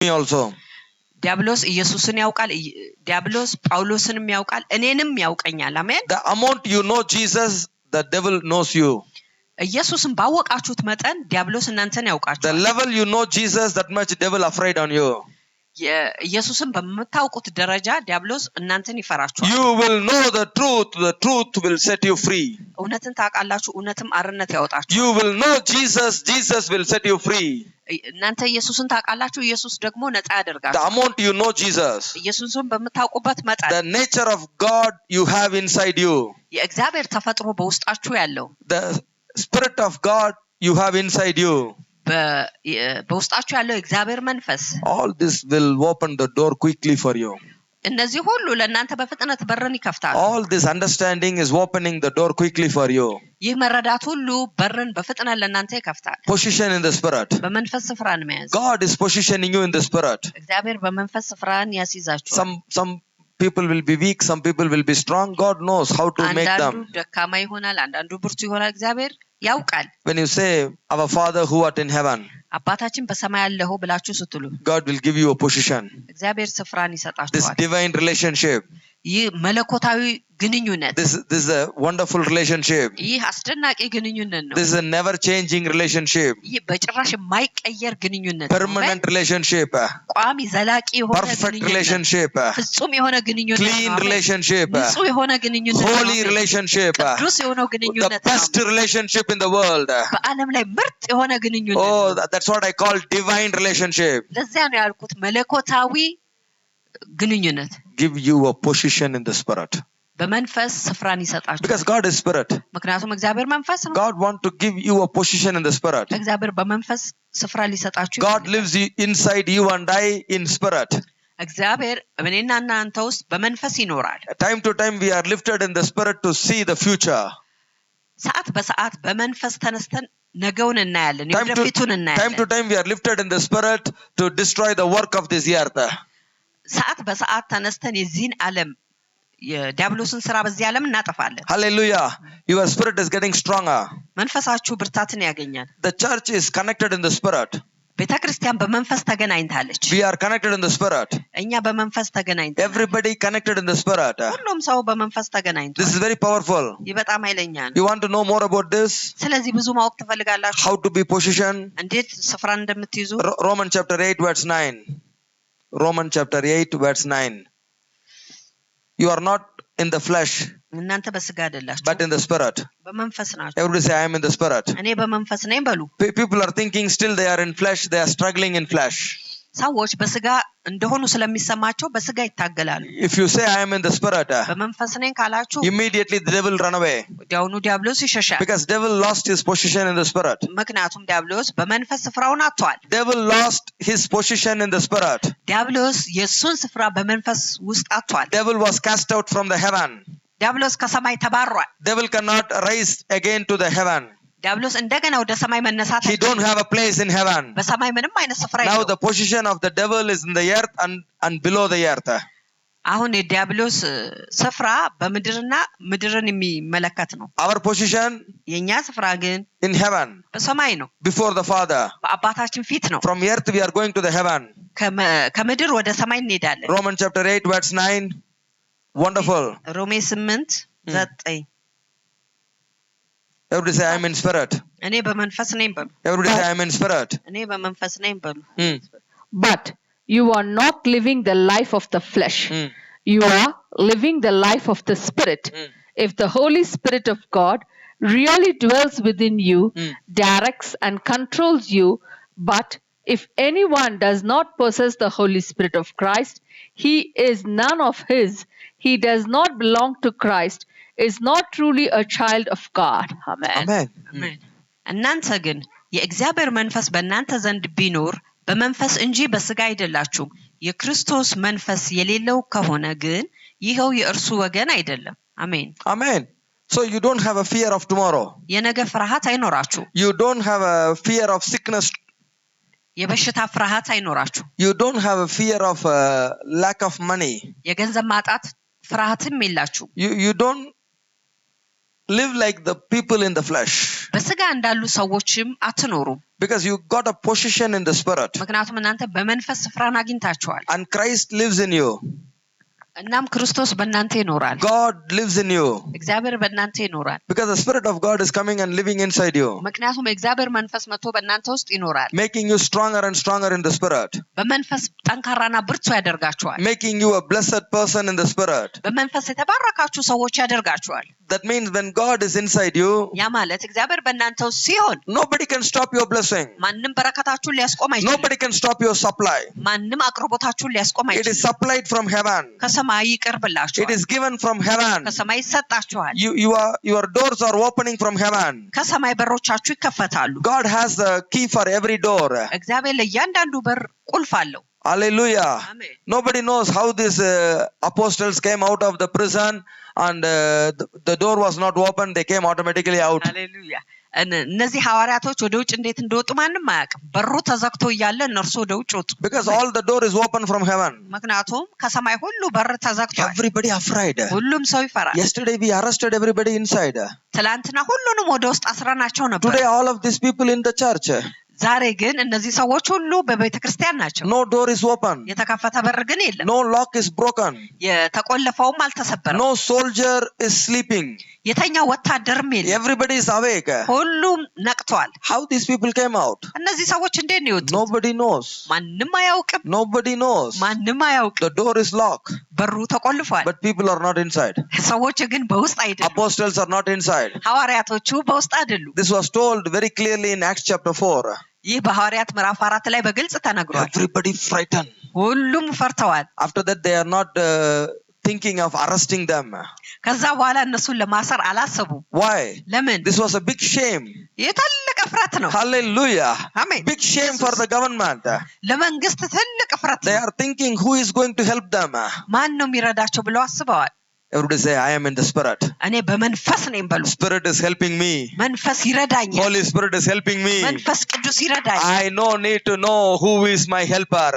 me also. ዲያብሎስ ኢየሱስን ያውቃል ዲያብሎስ ጳውሎስንም ያውቃል እኔንም ያውቀኛል አሜን The amount you know Jesus, the devil knows you. ኢየሱስን ባወቃችሁት መጠን ዲያብሎስ እናንተን ያውቃችኋል The level you know Jesus, that much devil afraid on you. ኢየሱስን በመታውቁት ደረጃ ዲያብሎስ እናንተን ይፈራችኋል You will know the truth will set you free. እውነትን ታውቃላችሁ እውነትም አርነት ያወጣችኋል You will know Jesus will set you free. እናንተ ኢየሱስን ታውቃላችሁ ኢየሱስ ደግሞ ነፃ ያደርጋል The amount you know Jesus, ኢየሱስን በመታውቁበት መጠን the nature of God you have inside you, የእግዚአብሔር ተፈጥሮ በውስጣችሁ ያለው the spirit of God you have inside you, በውስጣችሁ ያለው የእግዚአብሔር መንፈስ, all this will open the door quickly for you. እነዚህ ሁሉ ለእናንተ በፍጥነት በርን ይከፍታሉ. All this understanding is opening the door quickly for you. ይህ መረዳት ሁሉ በርን በፍጥነት ለእናንተ ይከፍታል. Position in the spirit. በመንፈስ ስፍራን መያዝ. God is positioning you in the spirit. እግዚአብሔር በመንፈስ ስፍራን ያስይዛችኋል. Some people will be weak, some people will be strong. God knows how to make them. አንዳንዱ ደካማ ይሆናል, አንዳንዱ ብርቱ ይሆናል. እግዚአብሔር ያውቃል. When you say our Father who art in heaven, አባታችን በሰማይ ያለህ ብላችሁ ስትሉ, God will give you a position. እግዚአብሔር ስፍራን ይሰጣችኋል. This divine relationship, ይህ መለኮታዊ ግንኙነት, this is a wonderful relationship. ይህ አስደናቂ ግንኙነት ነው. This is a never changing relationship. ይህ በጭራሽ የማይቀየር ግንኙነት ነው. Permanent relationship. ቋሚ ዘላቂ የሆነ Perfect relationship. ፍጹም የሆነ ግንኙነት ነው. Clean relationship. ንጹህ የሆነ ግንኙነት ነው. Holy relationship. ቅዱስ የሆነ ግንኙነት ነው. The best relationship in the world. በዓለም ላይ ምርጥ የሆነ ግንኙነት ነው. Oh, that's what I call divine relationship. ለዚያ ነው ያልኩት መለኮታዊ ግንኙነት. Give you a position in the spirit. በመንፈስ ስፍራን ይሰጣችኋል. Because God is spirit. ምክንያቱም እግዚአብሔር መንፈስ ነው. God want to give you a position in the spirit. እግዚአብሔር በመንፈስ ስፍራ ሊሰጣችሁ God lives inside you and I in spirit. እግዚአብሔር በእኔና እናንተ ውስጥ በመንፈስ ይኖራል. Time to time we are lifted in the spirit to see the future. ሰዓት በሰዓት በመንፈስ ተነስተን ነገውን እናያለን, የወደፊቱን እናያለን. Time to time we are lifted in the spirit to destroy the work of this earth. ሰዓት በሰዓት ተነስተን የዚህን ዓለም የዲያብሎስን ስራ በዚህ ዓለም እናጠፋለን. Hallelujah. Your spirit is getting stronger. መንፈሳችሁ ብርታትን ያገኛል. The church is connected in the spirit. ቤተክርስቲያን በመንፈስ ተገናኝታለች. We are connected in the spirit. እኛ በመንፈስ ተገናኝተናል. Everybody connected in the spirit. ሁሉም ሰው በመንፈስ ተገናኝቷል. This is very powerful. ይህ በጣም ኃይለኛ ነው. You want to know more about this? ስለዚህ ብዙ ማወቅ ትፈልጋላችሁ? How to be positioned? እንዴት ስፍራን እንደምትይዙ? Romans chapter 8 verse 9. Romans chapter 8 verse 9. You are not in the flesh, እናንተ በስጋ አይደላችሁ, but in the spirit. በመንፈስ ናችሁ. Everybody say I am in the spirit. እኔ በመንፈስ ነኝ በሉ. People are thinking still they are in flesh, they are struggling in flesh. ሰዎች በስጋ እንደሆኑ ስለሚሰማቸው በስጋ ይታገላሉ. If you say I am in the spirit, በመንፈስ ነኝ ካላችሁ immediately the devil run away. ወዲያውኑ ዲያብሎስ ይሸሻል. Because devil lost his position in the spirit. ምክንያቱም ዲያብሎስ በመንፈስ ስፍራውን አጥቷል. Devil lost his position in the spirit. ዲያብሎስ የሱን ስፍራ በመንፈስ ውስጥ አጥቷል. Devil was cast out from the heaven. ዲያብሎስ ከሰማይ ተባሯል. Devil cannot rise again to the heaven. ዲያብሎስ እንደገና ወደ ሰማይ መነሳት He don't have a place in heaven. በሰማይ ምንም አይነት ስፍራ Now የለውም. the position of the devil is in the earth and below the earth. አሁን የዲያብሎስ ስፍራ በምድርና ምድርን የሚመለከት ነው. Our position የኛ ስፍራ ግን in heaven, በሰማይ ነው, before the Father. በአባታችን ፊት ነው. From earth we are going to the heaven. ከምድር ወደ ሰማይ እንሄዳለን. Romans chapter 8 verse 9. Wonderful. ሮሜ 8:9. Everybody say I am in spirit. እኔ በመንፈስ ነኝ በሉ. Everybody say I am in spirit. እኔ በመንፈስ ነኝ በሉ. But you are not living the life of the flesh. You are living the life of the spirit. If the Holy Spirit of God really dwells within you, directs and controls you, but if anyone does not possess the Holy Spirit of Christ, he is none of his. He does not belong to Christ, is not truly a child of God. Amen. Amen. አሜን። እናንተ ግን የእግዚአብሔር መንፈስ በእናንተ ዘንድ ቢኖር በመንፈስ እንጂ በስጋ አይደላችሁም። የክርስቶስ መንፈስ የሌለው ከሆነ ግን ይኸው የእርሱ ወገን አይደለም። አሜን። Amen. So you don't have a fear of tomorrow. የነገ ፍርሃት አይኖራችሁ. You don't have a fear of sickness. የበሽታ ፍርሃት አይኖራችሁ. You don't have a fear of lack of money. የገንዘብ ማጣት ፍርሃትም የላችሁ. You don't live like the people in the flesh. በስጋ እንዳሉ ሰዎችም አትኖሩ። Because you got a position in the spirit. ምክንያቱም እናንተ በመንፈስ ስፍራን አግኝታችኋል። And Christ lives in you. እናም ክርስቶስ በእናንተ ይኖራል። God lives in you. እግዚአብሔር በእናንተ ይኖራል። Because the Spirit of God is coming and living inside you. ምክንያቱም የእግዚአብሔር መንፈስ መጥቶ በእናንተ ውስጥ ይኖራል። Making you stronger and stronger in the Spirit. በመንፈስ ጠንካራና ብርቱ ያደርጋችኋል። Making you a blessed person in the Spirit. በመንፈስ የተባረካችሁ ሰዎች ያደርጋችኋል። That means when God is inside you, ያ ማለት እግዚአብሔር በእናንተ ውስጥ ሲሆን nobody can stop your blessing. ማንም በረከታችሁን ሊያስቆም አይችልም። Nobody can stop your supply. ማንም አቅርቦታችሁን ሊያስቆም It አይችልም። is supplied from heaven. ከሰማይ ይቀርብላችኋል። It is given from heaven. ከሰማይ ይሰጣችኋል። Your doors are opening from heaven. ከሰማይ በሮቻችሁ ይከፈታሉ። God has the key for every door. እግዚአብሔር ለእያንዳንዱ በር ቁልፍ አለው። Hallelujah. Amen. Nobody knows how these apostles came out of the prison and the door was not open. They came automatically out. ሃሌሉያ። እነዚህ ሐዋርያቶች ወደ ውጭ እንዴት እንደወጡ ማንም አያውቅም። በሩ ተዘግቶ እያለ እነርሱ ወደ ውጭ ወጡ። Because all the door is open from heaven. ምክንያቱም ከሰማይ ሁሉ በር ተዘግቷል። Everybody afraid. ሁሉም ሰው ይፈራል። Yesterday we arrested everybody inside. ትላንትና ሁሉንም ወደ ውስጥ አስረናቸው ነበር። Today all of these people in the church. ዛሬ ግን እነዚህ ሰዎች ሁሉ በቤተክርስቲያን ናቸው። No door is open. የተከፈተ በር ግን የለም። No lock is broken. የተቆለፈውም አልተሰበረም። No soldier is sleeping. የተኛው ወታደርም የለም። Everybody is awake. ሁሉም ነቅቷል። How these people came out? እነዚህ ሰዎች እንዴት ነው የወጡት? Nobody knows. ማንም አያውቅም። Nobody knows. ማንም አያውቅም። The door is locked. በሩ ተቆልፏል። But people are not inside. ሰዎች ግን በውስጥ አይደሉም። Apostles are not inside. ሐዋርያቶቹ በውስጥ አይደሉም። This was told very clearly in Acts chapter 4. ይህ በሐዋርያት ምዕራፍ 4 ላይ በግልጽ ተነግሯል። Everybody frightened. ሁሉም ፈርተዋል። After that they are not thinking of arresting them. ከዛ በኋላ እነሱን ለማሰር አላሰቡም። Why? ለምን? This was a big shame. የታለቀ ፍርሃት ነው። Hallelujah. Amen. Big shame for the government. ለመንግስት ትልቅ ፍርሃት They ነው። are thinking who is going to help them. ማን ነው የሚረዳቸው ብለው አስበዋል። Everybody say, I am in the Spirit. እኔ በመንፈስ ነኝ በሉ። Spirit is helping me. መንፈስ ይረዳኛል። Holy Spirit is helping me. መንፈስ ቅዱስ ይረዳኛል። I no need to know who is my helper.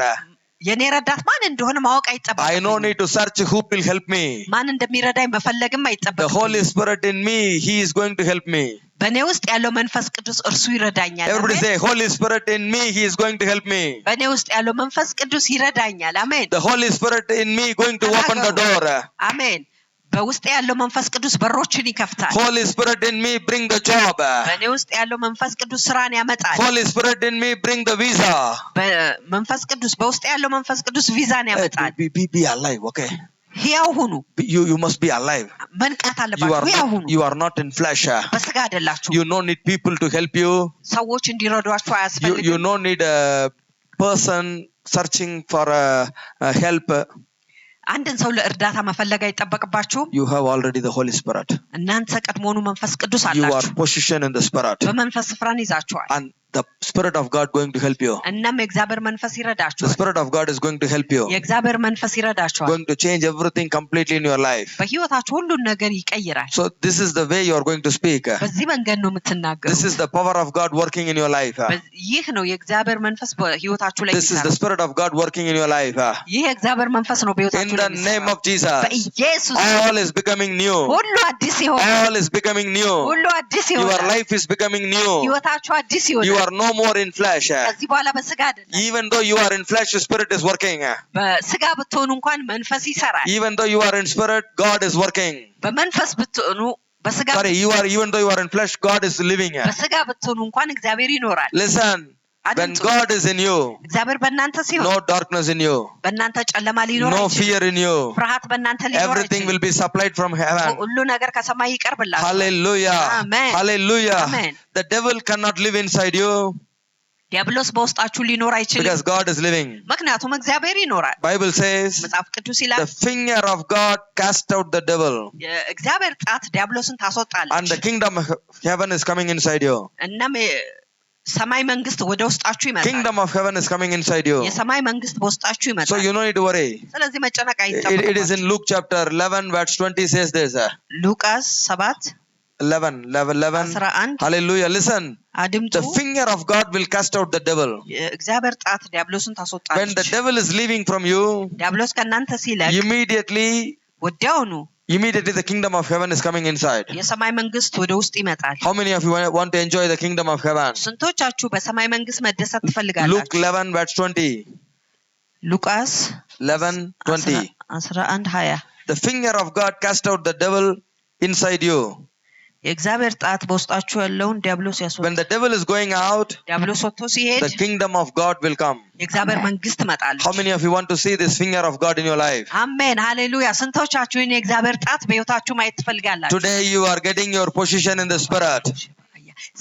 የኔ ረዳት ማን እንደሆነ ማወቅ አይጠበቅም። I no need to search who will help me. ማን እንደሚረዳኝ መፈለግም The አይጠበቅም። Holy Spirit in me, He is going to help me. በእኔ ውስጥ ያለው መንፈስ ቅዱስ እርሱ ይረዳኛል። Everybody አሜን። say, Holy Spirit in me, He is going to help me. በእኔ ውስጥ ያለው መንፈስ ቅዱስ ይረዳኛል። አሜን። The Holy Spirit in me going to open the door. አሜን። በውስጥ ያለው መንፈስ ቅዱስ በሮችን ይከፍታል። Holy Spirit in me bring the job. በእኔ ውስጥ ያለው መንፈስ ቅዱስ ስራን ያመጣል። Holy Spirit in me bring the visa. በመንፈስ ቅዱስ በውስጥ ያለው መንፈስ ቅዱስ ቪዛን ያመጣል። Be alive, okay? ሕያው ሁኑ። You must be alive. መንቃት አለባችሁ። ሕያው ሁኑ። You are not in flesh. በስጋ አይደላችሁ። You don't need people to help you. ሰዎች እንዲረዷችሁ አያስፈልግም። You don't need a person searching for help. አንድን ሰው ለእርዳታ መፈለግ አይጠበቅባችሁም። You have already the Holy Spirit. እናንተ ቀድሞውኑ መንፈስ ቅዱስ You are አላችሁ። positioned in the Spirit. በመንፈስ ስፍራን ይዛችኋል። And the Spirit of God going to help you. እናም የእግዚአብሔር መንፈስ The ይረዳችኋል። Spirit of God is going to help you. የእግዚአብሔር መንፈስ ይረዳችኋል። Going to change everything completely in your life. በህይወታችሁ ሁሉን ነገር ይቀይራል። So this is the way you are going to speak. በዚህ መንገድ ነው የምትናገሩት። This is the power of God working in your life. ይህ ነው የእግዚአብሔር መንፈስ በህይወታችሁ ላይ This is የሚሰራው። the Spirit of God working in your life. ይህ የእግዚአብሔር መንፈስ ነው In በህይወታችሁ ላይ the name of Jesus. በኢየሱስ All is becoming new. ሁሉ አዲስ ይሆናል። All is becoming new. ሁሉ አዲስ Your ይሆናል። life is becoming new. ህይወታችሁ አዲስ You ይሆናል። are no more in flesh. ከዚህ በኋላ በስጋ አይደለም። Even though you are in flesh, Spirit is working. በስጋ ብትሆኑ እንኳን መንፈስ ይሰራል። Even though you are in spirit, God is working. በመንፈስ ብትሆኑ በስጋ Even though you are in flesh, God is living. በስጋ ብትሆኑ እንኳን እግዚአብሔር ይኖራል። Listen, when God is in you, እግዚአብሔር በእናንተ ሲሆን no darkness in you, በእናንተ ጨለማ ሊኖር no አይችልም። fear in you. ፍርሃት በእናንተ ሊኖር Everything አይችልም። will be supplied from heaven. ሁሉ ነገር ከሰማይ ይቀርብላችኋል። Hallelujah. Amen. Hallelujah. Amen. The devil cannot live inside you ዲያብሎስ በውስጣችሁ ሊኖር አይችልም። because God is living. ምክንያቱም እግዚአብሔር ይኖራል። Bible says መጽሐፍ ቅዱስ ይላል the finger of God cast out the devil የእግዚአብሔር ጣት ዲያብሎስን ታስወጣለች። and the kingdom of heaven is coming inside you. እናም ሰማይ መንግስት ወደ ውስጣችሁ ይመጣል። Kingdom of heaven is coming inside you. የሰማይ መንግስት በውስጣችሁ So ይመጣል። you don't need to worry. ስለዚህ መጨነቅ It is in አይጠበቅባችሁም። Luke chapter 11 verse 20 says this. ሉቃስ 7 11. 11 Hallelujah. Listen. አድምጡ። The finger of God will cast out the devil. የእግዚአብሔር ጣት ዲያብሎስን When the ታስወጣለች። devil is leaving from you, ዲያብሎስ ከእናንተ ሲለቅ immediately ወዲያውኑ immediately the kingdom of heaven is coming inside. የሰማይ መንግስት ወደ ውስጥ ይመጣል። How many of you want to enjoy the kingdom of heaven? ስንቶቻችሁ በሰማይ መንግስት መደሰት Luke ትፈልጋላችሁ? 11 verse 20. ሉቃስ 11:20. 11:20 The finger of God cast out the devil inside you. የእግዚአብሔር ጣት በውስጣችሁ ያለውን ዲያብሎስ ያስወጣል። When the devil is going out, ዲያብሎስ ወጥቶ ሲሄድ the kingdom of God will come. የእግዚአብሔር መንግስት ትመጣለች። How many of you want to see this finger of God in your life? አሜን ሃሌሉያ። ስንቶቻችሁ ይህን የእግዚአብሔር ጣት በህይወታችሁ ማየት ትፈልጋላችሁ? Today you are getting your position in the spirit.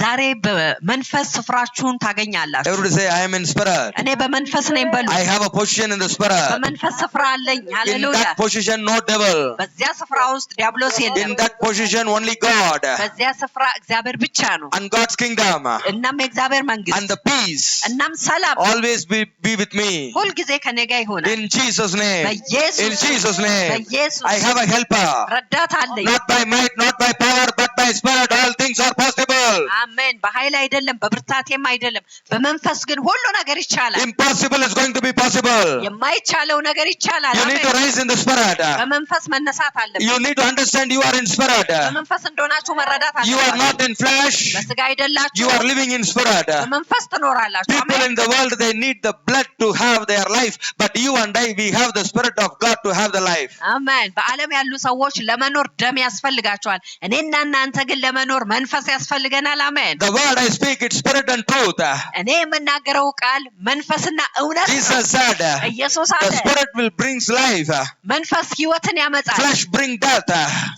ዛሬ በመንፈስ ስፍራችሁን ታገኛላችሁ። Everybody say, I am in spirit. እኔ በመንፈስ ነኝ በሉ። I have a position in the spirit. በመንፈስ ስፍራ አለኝ። In ሃሌሉያ። that position no devil. በዚያ ስፍራ ውስጥ ዲያብሎስ የለም። In that position only God. በዚያ ስፍራ እግዚአብሔር ብቻ ነው። And God's kingdom. እናም የእግዚአብሔር መንግስት And the peace. እናም ሰላም Always be with me. ሁል ጊዜ ከኔ ጋር ይሆናል። In Jesus' name. በኢየሱስ In Jesus' name. በኢየሱስ I have a helper. ረዳት አለኝ። Not by might, not by power, but by spirit. All things are possible. አሜን። በኃይል አይደለም በብርታቴም አይደለም በመንፈስ ግን ሁሉ ነገር ይቻላል። Impossible is going to be possible. የማይቻለው ነገር ይቻላል። You need to rise in the spirit. በመንፈስ መነሳት አለበት። You need to understand you are in spirit. በመንፈስ እንደሆናችሁ መረዳት You are አለባችሁ። not in flesh. በስጋ አይደላችሁ። You are living in spirit. በመንፈስ ትኖራላችሁ። People አሜን። in the world, they need the blood to have their life. But you and I, we have the spirit of God to have the life. አሜን። በዓለም ያሉ ሰዎች ለመኖር ደም ያስፈልጋቸዋል። እኔና እናንተ ግን ለመኖር መንፈስ ያስፈልገናል። አሜን። The word I speak, it's spirit and truth. እኔ የምናገረው ቃል መንፈስና እውነት ነው። Jesus said, ኢየሱስ the አለ spirit will bring life. መንፈስ ህይወትን ያመጣል። Flesh bring death.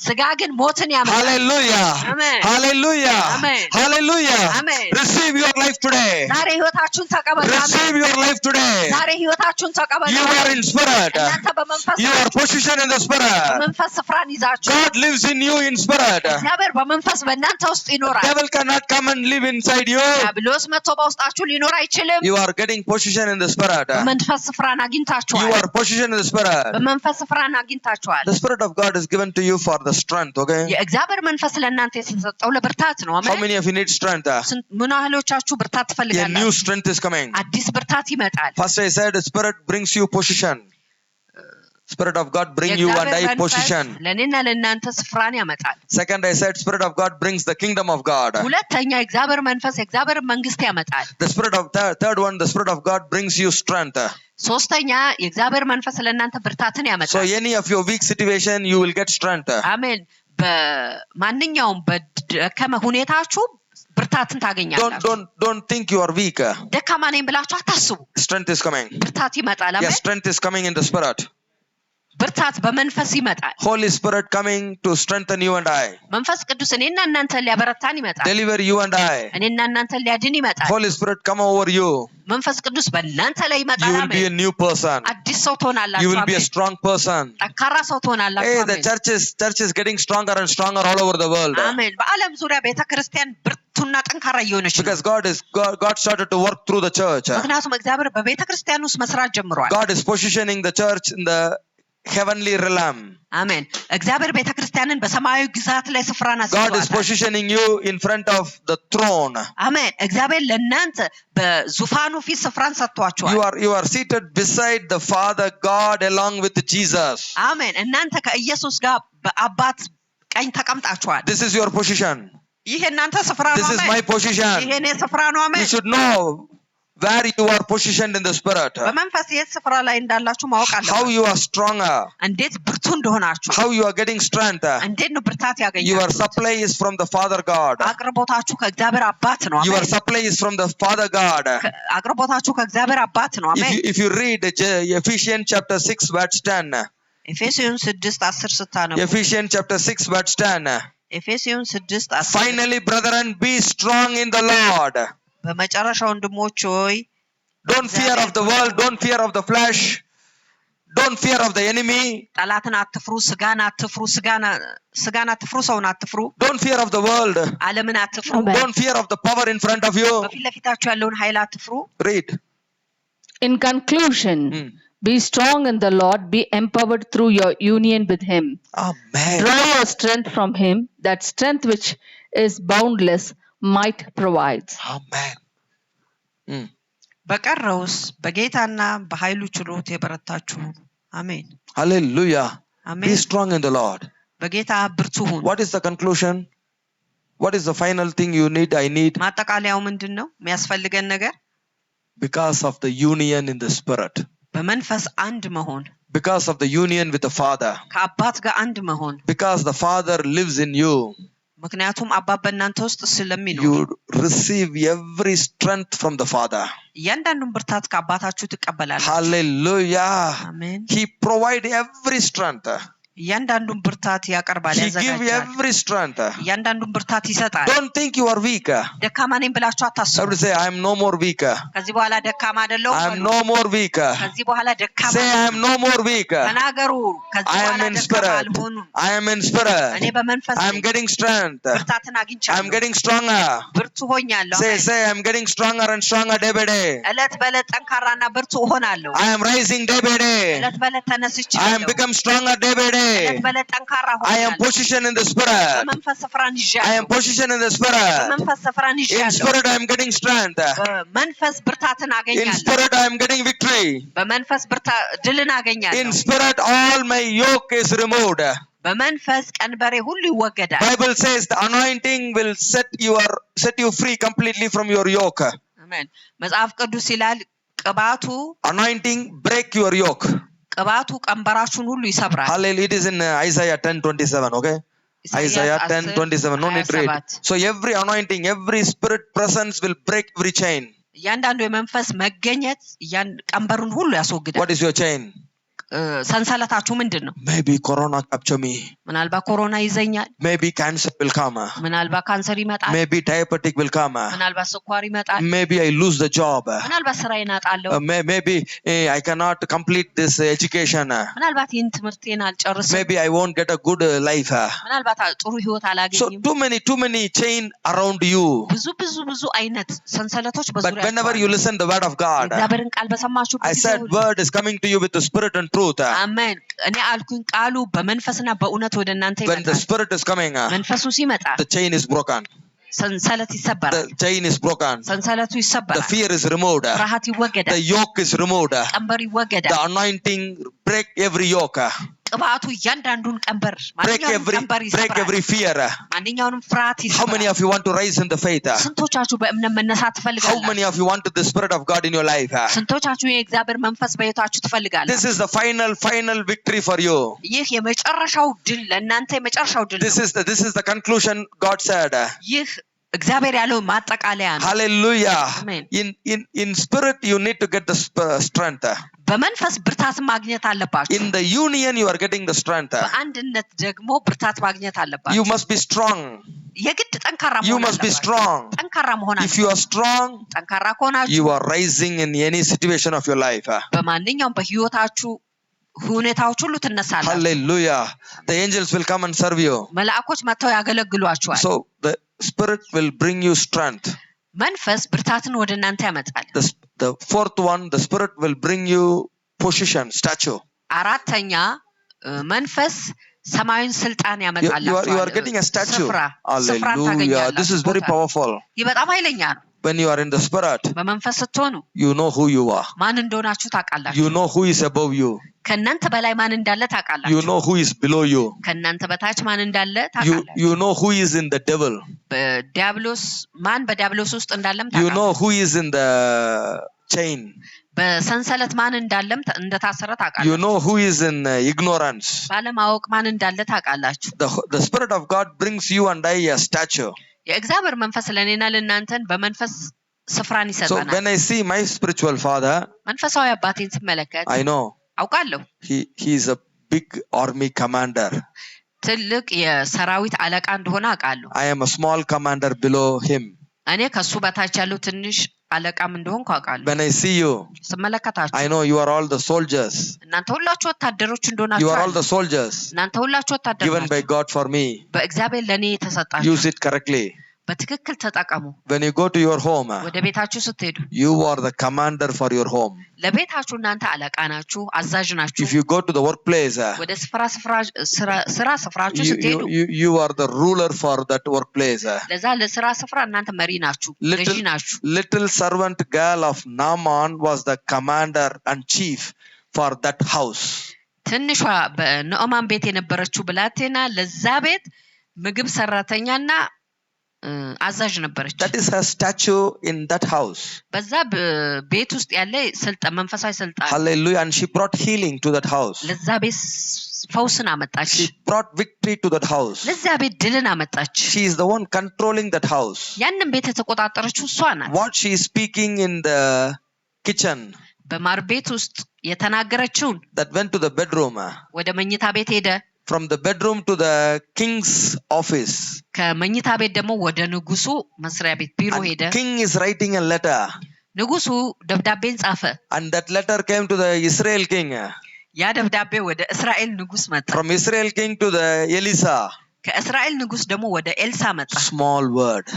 ስጋ ግን ሞትን ያመጣል። Hallelujah. Amen. Hallelujah. Amen. Hallelujah. Amen. Receive your life today. ዛሬ ህይወታችሁን ተቀበሉ። Receive your life today. ዛሬ ህይወታችሁን ተቀበሉ። You are in spirit. እናንተ በመንፈስ You are positioned in the spirit. በመንፈስ ስፍራን ይዛችሁ God lives in you in spirit. እግዚአብሔር በመንፈስ በእናንተ ውስጥ ይኖራል። Devil cannot come and live inside you. ዲያብሎስ መጥቶ በውስጣችሁ ሊኖር አይችልም። You are getting position in the spirit. በመንፈስ ስፍራን አግኝታችኋል። You are positioned in the spirit. በመንፈስ ስፍራን አግኝታችኋል። The spirit of God is given to you for the strength, okay? የእግዚአብሔር መንፈስ ለእናንተ የተሰጠው ለብርታት ነው። How አሜን። many of you need strength? ምን ያህሎቻችሁ ብርታት A ትፈልጋላችሁ? new strength is coming. አዲስ ብርታት ይመጣል። First I said the spirit brings you position. Spirit of God bring you and I position. ለእኔና ለእናንተ ስፍራን ያመጣል። Second I said spirit of God brings the kingdom of God. ሁለተኛ የእግዚአብሔር መንፈስ የእግዚአብሔር መንግስት ያመጣል። The spirit of third one, the spirit of God brings you strength. ሶስተኛ የእግዚአብሔር መንፈስ ለእናንተ ብርታትን So ያመጣል። any of your weak situation you will get strength. አሜን። በማንኛውም በደከመ ሁኔታችሁ ብርታትን ታገኛላችሁ። Don't think you are weak. ደካማ ነኝ ብላችሁ አታስቡ። Strength is coming. ብርታት ይመጣል። Yes, አሜን። strength is coming in the spirit. ብርታት በመንፈስ ይመጣል። Holy Spirit coming to strengthen you and I. መንፈስ ቅዱስ እኔና እናንተን ሊያበረታን ይመጣል። Deliver you and I. እኔና እናንተን ሊያድን ይመጣል። Holy Spirit come over you. መንፈስ ቅዱስ በእናንተ ላይ You ይመጣል። will be a አሜን። new person. አዲስ ሰው ትሆናላችሁ። You will be a አሜን። strong person. ጠንካራ ሰው ትሆናላችሁ። Hey, the አሜን። church is getting stronger and stronger all over the world. አሜን። በዓለም ዙሪያ ቤተክርስቲያን ብርቱና ጠንካራ እየሆነች ነው። Because God started to work through the church. ምክንያቱም እግዚአብሔር በቤተክርስቲያን ውስጥ መስራት ጀምሯል። God is positioning the church in the heavenly realm. አሜን። እግዚአብሔር ቤተክርስቲያንን በሰማያዊ ግዛት ላይ ስፍራን God is አስይዟታል። positioning you in front of the throne. አሜን። እግዚአብሔር ለእናንተ በዙፋኑ ፊት ስፍራን ሰጥቷችኋል። You are seated beside the Father God along with Jesus. አሜን። እናንተ ከኢየሱስ ጋር በአባት ቀኝ ተቀምጣችኋል። This is your position. ይሄ እናንተ ስፍራ ነው። This is my position. ይሄ እኔ ስፍራ ነው። You አሜን። should know where you are positioned in the spirit. በመንፈስ የት ስፍራ ላይ እንዳላችሁ ማወቅ How አለባችሁ። you are stronger. እንዴት ብርቱ እንደሆናችሁ፣ How you are getting strength. እንዴት ነው ብርታት Your ያገኛችሁ። supply is from the Father God. አቅርቦታችሁ ከእግዚአብሔር አባት ነው። Your አሜን። supply is from the Father God. አቅርቦታችሁ ከእግዚአብሔር አባት ነው። አሜን። If you read Ephesians chapter 6 verse 10. ኤፌሶን 6:10 ስታነቡ Ephesians chapter 6 verse 10. ኤፌሶን 6:10 Finally, brethren, be strong in the Lord. በመጨረሻ ወንድሞች ሆይ Don't fear of the world. Don't fear of the flesh. Don't fear of the enemy. ጠላትን አትፍሩ፣ ስጋን አትፍሩ፣ ስጋን አትፍሩ፣ ሰውን አትፍሩ። Don't fear of the world. ዓለምን አትፍሩ። Amen. Don't fear of the power in front of you. በፊት ለፊታችሁ ያለውን ኃይል አትፍሩ። Read. In conclusion, be strong in the Lord, be empowered through your union with Him. Amen. Draw your strength from Him, that strength which is boundless might provides. Amen. በቀረውስ በጌታና በኃይሉ ችሎት የበረታችሁ። አሜን። Hallelujah. Be አሜን። strong in the Lord. በጌታ ብርቱ ሁኑ። What is the conclusion? What is the final thing you need? I need. ማጠቃለያው ምንድነው? የሚያስፈልገን ነገር Because of the union in the spirit. በመንፈስ አንድ መሆን. Because of the union with the Father. ከአባት ጋር አንድ መሆን. Because the Father lives in you. ምክንያቱም አባት በእናንተ ውስጥ ስለሚኖር. You receive every strength from the Father. እያንዳንዱን ብርታት ከአባታችሁ ትቀበላላችሁ። Hallelujah. አሜን። He provide every strength. እያንዳንዱን ብርታት ያቀርባል He give ያዘጋጃል። every strength. እያንዳንዱን ብርታት ይሰጣል። Don't think you are weak. ደካማ ነኝ ብላችሁ አታስቡ። Everybody say I am no more weak. ከዚህ በኋላ ደካማ አይደለሁም። I am no more weak. ከዚህ በኋላ ደካማ Say I am no more weak. ተናገሩ። ከዚህ I am በኋላ in ደካማ spirit. አልሆንም። I am in spirit. እኔ በመንፈስ I am getting strength. ብርታትን I am አግኝቻለሁ። getting stronger. ብርቱ ሆኛለሁ። Say I am getting stronger and stronger day by day. እለት በእለት ጠንካራና ብርቱ እሆናለሁ። I am rising day by day. እለት በእለት I am ተነስቻለሁ። become stronger day by day. እለት በእለት ጠንካራ I am ሆኛለሁ። positioned in the spirit. በመንፈስ ስፍራን I am ይዣለሁ። positioned in the spirit. በመንፈስ ስፍራን In ይዣለሁ። spirit I am getting strength. በመንፈስ ብርታትን In አገኛለሁ። spirit I am getting victory. በመንፈስ ድልን In አገኛለሁ። spirit all my yoke is removed. በመንፈስ ቀንበሬ ሁሉ ይወገዳል። Bible says the anointing will set you free completely from your yoke. አሜን። መጽሐፍ ቅዱስ ይላል ቅባቱ Anointing break your yoke. ቅባቱ ቀንበራችሁን ሁሉ ይሰብራል። Hallelujah. It is in Isaiah 10:27, okay? Isaiah 10:27. No need to read. So every anointing, every spirit presence will break every chain. እያንዳንዱ የመንፈስ መገኘት ቀንበሩን ሁሉ ያስወግዳል። What is your chain? ሰንሰለታችሁ ምንድነው? Maybe corona capture me. ምናልባት ኮሮና ይዘኛል። Maybe cancer will come. ምናልባት ካንሰር ይመጣል። Maybe diabetic will come. ምናልባት ስኳር ይመጣል። Maybe I lose the job. ምናልባት ስራዬን አጣለሁ። Maybe I cannot complete this education. ምናልባት ይህን ትምህርቴን አልጨርስም። Maybe I won't get a good life. ምናልባት ጥሩ ህይወት So አላገኝም። too many chain around you. ብዙ አይነት ሰንሰለቶች But በዙሪያችሁ whenever አሉ። you listen the word of God, እግዚአብሔርን ቃል በሰማችሁበት I ጊዜ said ሁሉ word is coming to you with the spirit and truth. አሜን። እኔ አልኩኝ ቃሉ በመንፈስና በእውነት ወደ እናንተ When the ይመጣል። spirit is coming, መንፈሱ ሲመጣ the chain is broken. ሰንሰለት ይሰበራል። The chain is broken. ሰንሰለቱ The ይሰበራል። fear is removed. ፍርሃት The ይወገዳል። yoke is removed. ቀንበር ይወገዳል። The anointing break every yoke. ቅባቱ እያንዳንዱን ቀንበር Break ማንኛውንም ቀንበር every ይሰብራል። fear. ማንኛውንም ፍርሃት How many ይሰብራል። of you want to rise in the faith? ስንቶቻችሁ በእምነት መነሳት How ትፈልጋላችሁ? many of you want the spirit of God in your life? ስንቶቻችሁ የእግዚአብሔር መንፈስ በሕይወታችሁ ትፈልጋላችሁ? This is the final victory for you. ይህ የመጨረሻው ድል ለእናንተ የመጨረሻው ድል This ነው። is the conclusion God said. ይህ እግዚአብሔር ያለው ማጠቃለያ ነው። Hallelujah. Amen. In spirit you need to get the strength. በመንፈስ ብርታት ማግኘት አለባችሁ። In the union you are getting the strength. በአንድነት ደግሞ ብርታት ማግኘት አለባችሁ። You must be strong. የግድ ጠንካራ You መሆን must be አለባችሁ። strong. ጠንካራ መሆን If you are strong, ጠንካራ ከሆናችሁ you are rising in any situation of your life. በማንኛውም በህይወታችሁ ሁኔታዎች ሁሉ ትነሳላችሁ። Hallelujah. The angels will come and serve you. መላእክቶች መጥተው ያገለግሏችኋል። So the spirit will bring you strength. መንፈስ ብርታትን ወደ እናንተ ያመጣል። The fourth one, the spirit will bring you position, stature. አራተኛ መንፈስ ሰማያዊን ስልጣን ያመጣላችኋል። You are getting a statue. ስፍራን Hallelujah. ታገኛላችሁ። This is very powerful. ይህ በጣም ኃይለኛ ነው። When you are in the spirit, በመንፈስ ስትሆኑ you know who you are. ማን እንደሆናችሁ ታውቃላችሁ። You know who is above you. ከእናንተ በላይ ማን እንዳለ You ታውቃላችሁ። know who is below you. ከእናንተ በታች ማን እንዳለ ታውቃላችሁ። You know who is in the devil. በዲያብሎስ ውስጥ እንዳለም You know ታውቃላችሁ። who is in the chain. በሰንሰለት ማን እንዳለም እንደታሰረ You ታውቃላችሁ። know who is in ignorance. ባለማወቅ ማን እንዳለ ታውቃላችሁ። The spirit of God brings you and I a stature. የእግዚአብሔር መንፈስ ለእኔና ለእናንተን በመንፈስ ስፍራን So ይሰጠናል። when I see my spiritual father, መንፈሳዊ አባቴን ስመለከት I know አውቃለሁ he is a big army commander. ትልቅ የሰራዊት አለቃ እንደሆነ አውቃለሁ። I am a small commander below him. እኔ ከሱ በታች ያለው ትንሽ አለቃም እንደሆንኩ አውቃለሁ። When I see you, ስመለከታችሁ I know you are all the soldiers. እናንተ ሁላችሁ ወታደሮች You እንደሆናችሁ are all አውቃለሁ። the soldiers እናንተ ሁላችሁ ወታደሮች given by God for me. በእግዚአብሔር ለኔ የተሰጣችሁ። Use it correctly. በትክክል ተጠቀሙ። When you go to your home, ወደ ቤታችሁ ስትሄዱ you are the commander for your home. ለቤታችሁ እናንተ አለቃ ናችሁ፣ አዛዥ ናችሁ። If you go to the workplace, ወደ ስራ ስፍራችሁ ስትሄዱ you are the ruler for that workplace. ለዛ ለስራ ስፍራ እናንተ መሪ ናችሁ፣ ገዢ ናችሁ። Little servant girl of Naaman was the commander and chief for that house. ትንሿ በኖአማን ቤት የነበረችው ብላቴና ለዛ ቤት ምግብ ሰራተኛና አዛዥ ነበረች። That is her statue in that house. በዛ ቤት ውስጥ ያለ ስልጣን መንፈሳዊ ስልጣን Hallelujah. And she brought healing to that house. ለዛ ቤት ፈውስን አመጣች። She brought victory to that house. ለዛ ቤት ድልን አመጣች። She is the one controlling that house. ያንን ቤት የተቆጣጠረችው እሷ ናት። What she is speaking in the kitchen, በማር ቤት ውስጥ የተናገረችውን that went to the bedroom. ወደ መኝታ ቤት ሄደ። From the bedroom to the king's office. ከመኝታ ቤት ደግሞ ወደ ንጉሱ መስሪያ ቤት ቢሮ ሄደ። King is writing a letter. ንጉሱ ደብዳቤን ጻፈ። And that letter came to the Israel king. ያ ደብዳቤ ወደ እስራኤል ንጉስ መጣ። From Israel king to the Elisa. ከእስራኤል ንጉስ ደግሞ ወደ ኤልሳ መጣ። Small word.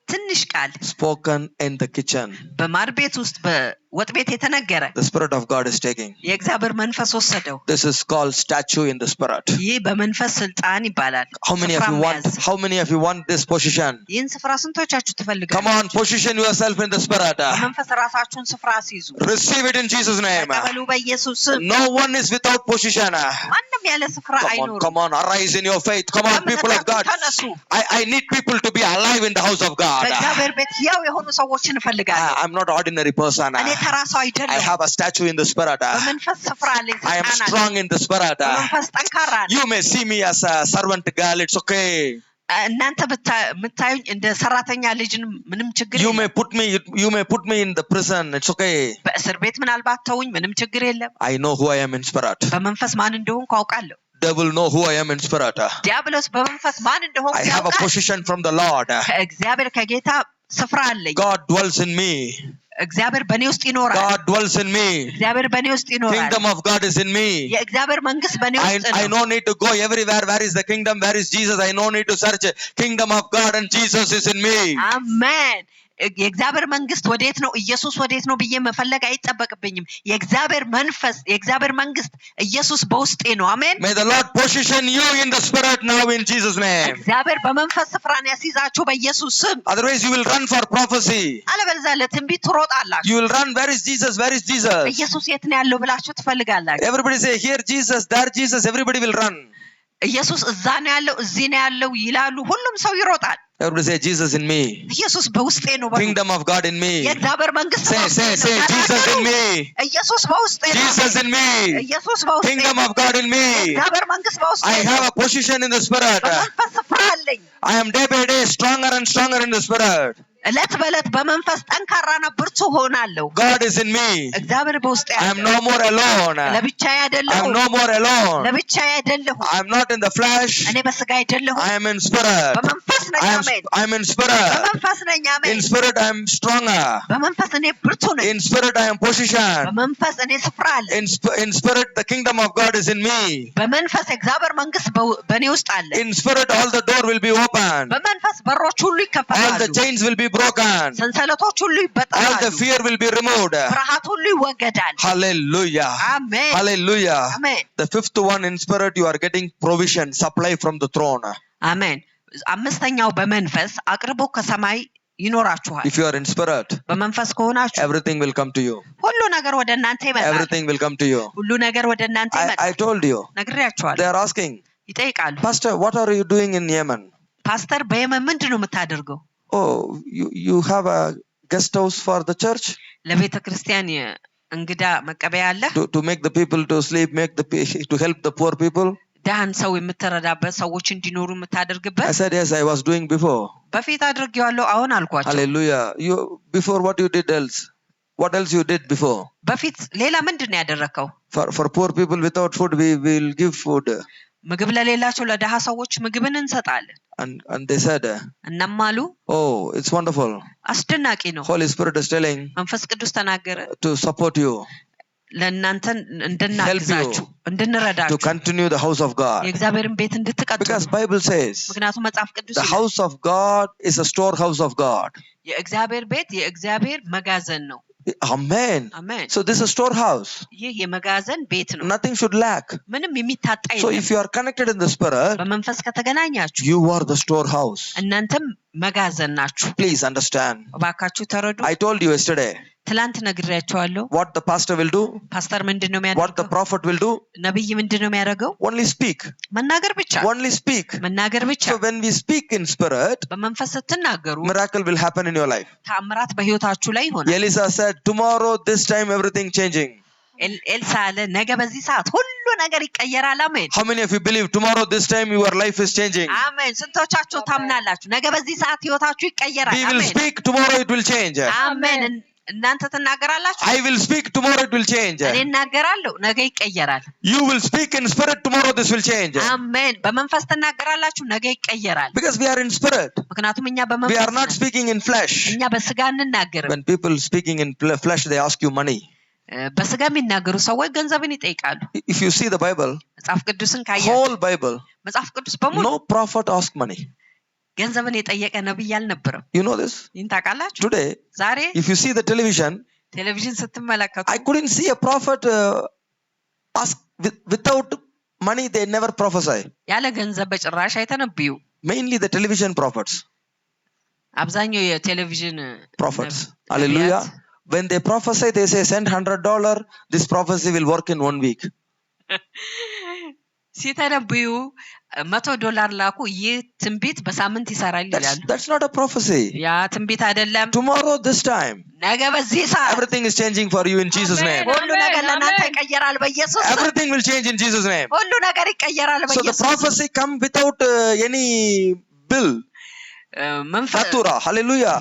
ትንሽ ቃል Spoken in the kitchen. በማር ቤት ውስጥ በወጥ ቤት የተነገረ The Spirit of God is taking. የእግዚአብሔር መንፈስ ወሰደው። This is called statue in the Spirit. ይህ በመንፈስ ስልጣን ይባላል። How many of you want this position? ይህን ስፍራ ስንቶቻችሁ ትፈልጋላችሁ? Come on, position yourself in the Spirit. በመንፈስ ራሳችሁን ስፍራ አስይዙ። Receive it in Jesus' name. ተቀበሉ በኢየሱስ ስም። No one is without position. ማንም ያለ ስፍራ አይኖርም። Come on, arise in your faith. Come on, people of God. I need people to be alive in the house of God. በእግዚአብሔር ቤት ያው የሆኑ ሰዎችን እፈልጋለሁ። I'm not ordinary person. እኔ ተራ ሰው I አይደለሁም። have a statue in the Spirit. በመንፈስ ስፍራ አለኝ። I am strong in the Spirit. በመንፈስ ጠንካራ ነኝ። You may see me as a servant girl. It's okay. እናንተ የምታዩኝ እንደ ሰራተኛ ልጅ ምንም ችግር You የለም። may put me in the prison. It's okay. በእስር ቤት ምናልባት ተውኝ፣ ምንም ችግር የለም። I know who I am in spirit. በመንፈስ ማን እንደሆንኩ አውቃለሁ። Devil know who I am in spirit. ዲያብሎስ በመንፈስ ማን እንደሆንኩ I have a ያውቃል። position from the Lord. ከእግዚአብሔር ከጌታ ስፍራ አለኝ። God dwells in me. እግዚአብሔር በእኔ ውስጥ ይኖራል። God dwells in me. እግዚአብሔር በእኔ ውስጥ ይኖራል። Kingdom of God is in me. የእግዚአብሔር መንግስት በእኔ ውስጥ ነው። I no need to go everywhere. Where is the kingdom? Where is Jesus? I no need to search. Kingdom of God and Jesus is in me. አሜን። የእግዚአብሔር መንግስት ወዴት ነው? ኢየሱስ ወዴት ነው ብዬ መፈለግ አይጠበቅብኝም። የእግዚአብሔር መንፈስ፣ የእግዚአብሔር መንግስት ኢየሱስ በውስጤ ነው። አሜን። May the Lord position you in the spirit now in Jesus name. እግዚአብሔር በመንፈስ ስፍራን ያስይዛችሁ በኢየሱስ ስም። Otherwise you will run for prophecy. አለበለዚያ ለትንቢት ትሮጣላችሁ። You will run, where is Jesus? Where is Jesus? ኢየሱስ የት ነው ያለው ብላችሁ ትፈልጋላችሁ። Everybody say here Jesus, there Jesus. Everybody will run. ኢየሱስ እዛ ነው ያለው፣ እዚህ ነው ያለው ይላሉ። ሁሉም ሰው ይሮጣል። Everybody say Jesus in me. ኢየሱስ በውስጤ ነው። Kingdom of God in me. የእግዚአብሔር መንግስት Say Jesus in me. ኢየሱስ በውስጤ ነው። Jesus in me. ኢየሱስ በውስጤ ነው። Kingdom of God in me. የእግዚአብሔር መንግስት በውስጤ ነው። I have a position in the spirit. በመንፈስ ስፍራ አለኝ። I am day by day stronger and stronger in the spirit. እለት በእለት በመንፈስ ጠንካራና ብርቱ ሆናለሁ። God is in me. እግዚአብሔር በውስጤ I am no more alone. ለብቻዬ I am አይደለሁም። no more alone. ለብቻዬ አይደለሁም። I am not in the flesh. እኔ በስጋ አይደለሁም። I am in spirit. በመንፈስ ነኝ። አሜን። I am in spirit. በመንፈስ ነኝ። አሜን። In spirit I am stronger. በመንፈስ እኔ ብርቱ ነኝ። In spirit I am positioned. በመንፈስ እኔ ስፍራ አለ። In spirit the kingdom of God is in me. በመንፈስ እግዚአብሔር መንግስት በእኔ ውስጥ አለ። In spirit all the door will be open. በመንፈስ በሮች ሁሉ ይከፈታሉ። All the chains will be broken. ሰንሰለቶች ሁሉ All ይበጠሳሉ። the fear will be removed. ፍርሃት ሁሉ ይወገዳል። Hallelujah. አሜን። Hallelujah. አሜን። The fifth one in spirit you are getting provision, supply from the throne. አሜን። አምስተኛው በመንፈስ አቅርቦ ከሰማይ ይኖራችኋል። If you are in spirit, በመንፈስ ከሆናችሁ everything will come to you. ሁሉ ነገር ወደ እናንተ ይመጣል። Everything will come to you. ሁሉ ነገር ወደ እናንተ ይመጣል። I told you. ነግሬያችኋለሁ። They are asking, ይጠይቃሉ። Pastor, what are you doing in Yemen? ፓስተር በየመን ምንድን ነው የምታደርገው? Oh, you have a guest house for the church? ለቤተ ክርስቲያን እንግዳ መቀበያ አለ? To make the people to sleep, to help the poor people? ደሃን ሰው የምትረዳበት፣ ሰዎች እንዲኖሩ የምታደርግበት? I said yes, I was doing before. በፊት አድርጌዋለሁ፣ አሁን አልኳቸው። Hallelujah. Before what you did else? What else you did before? በፊት ሌላ ምንድን ነው ያደረከው? For poor people without food, we will give food. ምግብ ለሌላቸው ለደሃ ሰዎች ምግብን እንሰጣለን። And they said, እናም አሉ፣ oh, it's wonderful. አስደናቂ ነው። Holy Spirit is telling መንፈስ ቅዱስ ተናገረ to support you, ለእናንተ እንድናግዛችሁ፣ እንድንረዳችሁ፣ to continue the house of God. የእግዚአብሔርን ቤት እንድትቀጥሉ። Because Bible says ምክንያቱም መጽሐፍ ቅዱስ the house of God is a storehouse of God. የእግዚአብሔር ቤት የእግዚአብሔር መጋዘን ነው። Amen. Amen. So this is a storehouse. ይህ የመጋዘን ቤት ነው። Nothing should lack. ምንም የሚታጣ So የለም። if you are connected in the spirit, በመንፈስ ከተገናኛችሁ you are the storehouse. እናንተም መጋዘን ናችሁ። Please understand. እባካችሁ ተረዱ። I told you yesterday ትላንት ነግሬያችኋለሁ። what the pastor will do, ፓስተር ምንድነው what the የሚያደርገው? prophet will do. ነብይ ምንድነው የሚያደርገው? Only speak. መናገር ብቻ። Only speak. መናገር ብቻ። So when we speak in spirit, በመንፈስ ስትናገሩ miracle will happen in your life. ተአምራት በህይወታችሁ ላይ ይሆናል። Elisa said, tomorrow this time everything changing. ኤልሳ አለ ነገ በዚህ ሰዓት ሁሉ ነገር ይቀየራል። አሜን። How many of you believe tomorrow this time your life is changing? አሜን። ስንቶቻችሁ ታምናላችሁ? ነገ በዚህ ሰዓት ህይወታችሁ ይቀየራል። We will አሜን። speak, tomorrow it will change. አሜን። እናንተ ትናገራላችሁ? I will speak, tomorrow it will change. እኔ እናገራለሁ፣ ነገ ይቀየራል። You will speak in spirit, tomorrow this will change. አሜን። በመንፈስ ትናገራላችሁ፣ ነገ ይቀየራል። Because we are in spirit. ምክንያቱም እኛ We በመንፈስ are not speaking in flesh. እኛ በስጋ እንናገርም። When people speaking in flesh, they ask you money. በስጋ የሚናገሩ ሰዎች ገንዘብን ይጠይቃሉ። If you see the Bible, መጽሐፍ ቅዱስን ካያችሁ whole Bible, መጽሐፍ ቅዱስ በሙሉ no prophet ask money. ገንዘብን የጠየቀ ነብይ አልነበረም። You know this? ይህን ታውቃላችሁ? Today, ዛሬ if you see the television, ቴሌቪዥን ስትመለከቱ I couldn't see a prophet ask without money. They never prophesy. ያለ ገንዘብ በጭራሽ አይተነብዩ። Mainly the television prophets. አብዛኛው የቴሌቪዥን Prophets. Hallelujah. When they prophesy, they say, send $100. This prophecy will work in 1 week. ሲተነብዩ $100 ላኩ፣ ይህ ትንቢት በሳምንት ይሰራል ይላሉ። That's not a prophecy. ያ ትንቢት አይደለም። Tomorrow, this time, ነገ በዚህ ሰዓት everything is changing for you in Jesus' name. ሁሉ ነገር ለእናንተ ይቀየራል በኢየሱስ ስም። Everything will change in Jesus' name. ሁሉ ነገር ይቀየራል So the በኢየሱስ ስም። prophecy come without any bill. መንፈስ Fatura. Hallelujah.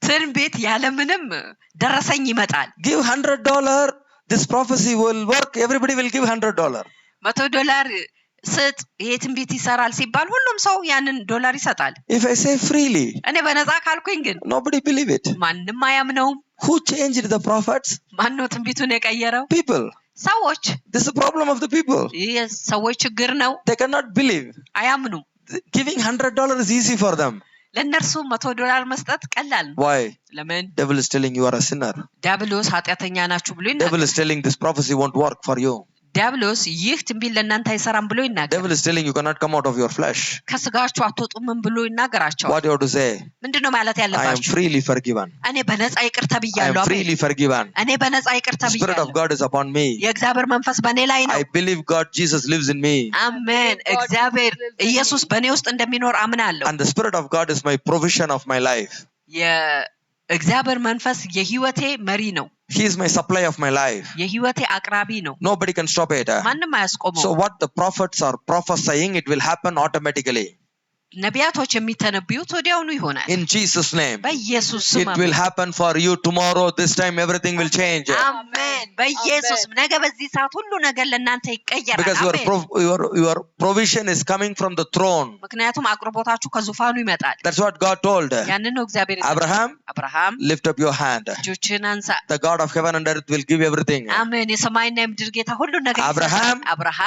ትንቢት ያለምንም ደረሰኝ ይመጣል። Give $100. This prophecy will work. Everybody will give $100. $100 ስጥ፣ ይሄ ትንቢት ይሰራል ሲባል ሁሉም ሰው ያንን ዶላር ይሰጣል። If I say freely, እኔ በነፃ ካልኩኝ ግን nobody believe it. ማንም አያምነውም። Who changed the prophets? ማን ነው ትንቢቱን የቀየረው? People. ሰዎች። This is the problem of the people. ይህ ሰዎች ችግር ነው። They cannot believe. አያምኑም። Giving $100 is easy for them. ለእነርሱ $100 መስጠት ቀላል ነው። Why? ለምን? Devil is telling you are a sinner. ዲያብሎስ ኃጢአተኛ ናችሁ ብሎ ይናገራል። Devil is telling this prophecy won't work for you. ዲያብሎስ ይህ ትንቢት ለእናንተ አይሰራም ብሎ ይናገራል። Devil is telling you cannot come out of your flesh. ከስጋችሁ አትወጡም ብሎ ይናገራቸዋል። What you have to say? ምንድነው ማለት I am ያለባችሁ? freely forgiven. እኔ በነፃ ይቅር I am ተብያለሁ። freely forgiven. እኔ በነፃ ይቅር The Spirit of ተብያለሁ። God is upon me. የእግዚአብሔር መንፈስ በእኔ ላይ ነው። I believe God, Jesus lives in me. አሜን። እግዚአብሔር ኢየሱስ በእኔ ውስጥ እንደሚኖር አምናለሁ። And the Spirit of God is my provision of my life. የእግዚአብሔር መንፈስ የህይወቴ መሪ ነው። He is my supply of my life. የህይወቴ አቅራቢ ነው። Nobody can stop it. ማንም አያስቆመው። So what the prophets are prophesying, it will happen automatically. ነቢያቶች የሚተነብዩት ወዲያውኑ ይሆናል። In Jesus' name. በኢየሱስ ስም It will happen for you tomorrow. This time everything will change. አሜን። በኢየሱስ ነገ በዚህ ሰዓት ሁሉ ነገር ለእናንተ ይቀየራል። Because your provision is coming from the throne. ምክንያቱም አቅርቦታችሁ ከዙፋኑ ይመጣል። That's what God told. ያንን ነው እግዚአብሔር Abraham, lift up your hand. እጆችህን አንሳ። The God of heaven and earth will give everything. አሜን። የሰማይና የምድር ጌታ ሁሉ ነገር Abraham,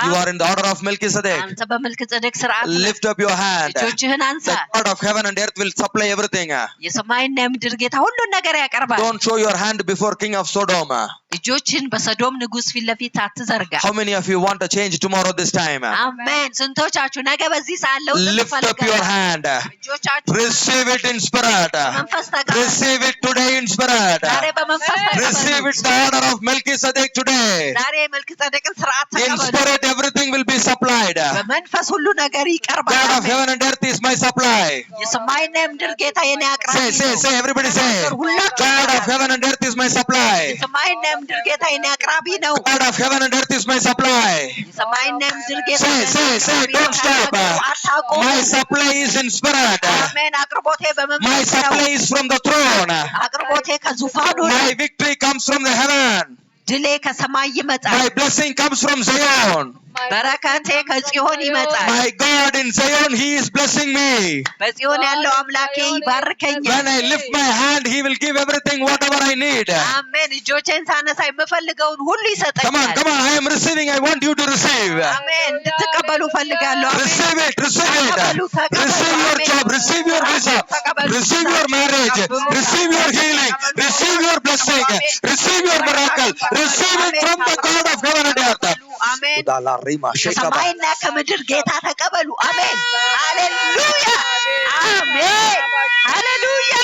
you are in the order of Melchizedek. አንተ በመልከጼዴቅ ሥርዓት Lift up your hand. እጆችህን አንሳ። The God of heaven and earth will supply everything. የሰማይና የምድር ጌታ ሁሉ ነገር ያቀርባል። Don't show your hand before King of Sodom. እጆችን በሰዶም ንጉሥ ፊት ለፊት አትዘርጋ። How many of you want a change tomorrow this time? አሜን። ስንቶቻችሁ ነገ በዚህ ሰዓት ለውጥ Lift up your hand. እጆቻችሁ Receive it in spirit. መንፈስ ተቀበሉ። Receive it today in spirit. ዛሬ በመንፈስ ተቀበሉ። Receive it the order of Melchizedek today. ዛሬ የመልከጼዴቅን ሥርዓት In ተቀበሉ። spirit everything will be supplied. በመንፈስ ሁሉ ነገር ይቀርባል። God of heaven and earth is my supply. የሰማይና የምድር ጌታ የኔ አቅራቢ ነው። Say, everybody say. God of heaven and earth is my supply. የሰማይና የምድር ጌታ የኔ አቅራቢ ነው። God of heaven and earth is my supply. የሰማይና የምድር ጌታ Say, don't stop. አታቆሙ። My supply is in spirit. አሜን። አቅርቦቴ My በመንፈስ ነው። supply is from the throne. አቅርቦቴ ከዙፋኑ ነው። My victory comes from the heaven. ድሌ ከሰማይ ይመጣል። My blessing comes from Zion. በረከቴ ከጽዮን ይመጣል። My God in Zion, He is blessing me. በጽዮን ያለው አምላኬ ይባርከኛል። When I lift my hand, He will give everything whatever I need. አሜን። እጆቼን ሳነሳ የምፈልገውን ሁሉ ይሰጠኛል። Come on, I am receiving. I want you to receive. አሜን። እንድትቀበሉ ፈልጋለሁ። Receive it. Receive your job. Receive your visa. Receive your marriage. Receive your healing. Receive your blessing. Receive your miracle. Receive it from the God of heaven and earth. አሜን Udala rima shekaba. ከሰማይና ከምድር ጌታ ተቀበሉ አሜን ሃሌሉያ አሜን ሃሌሉያ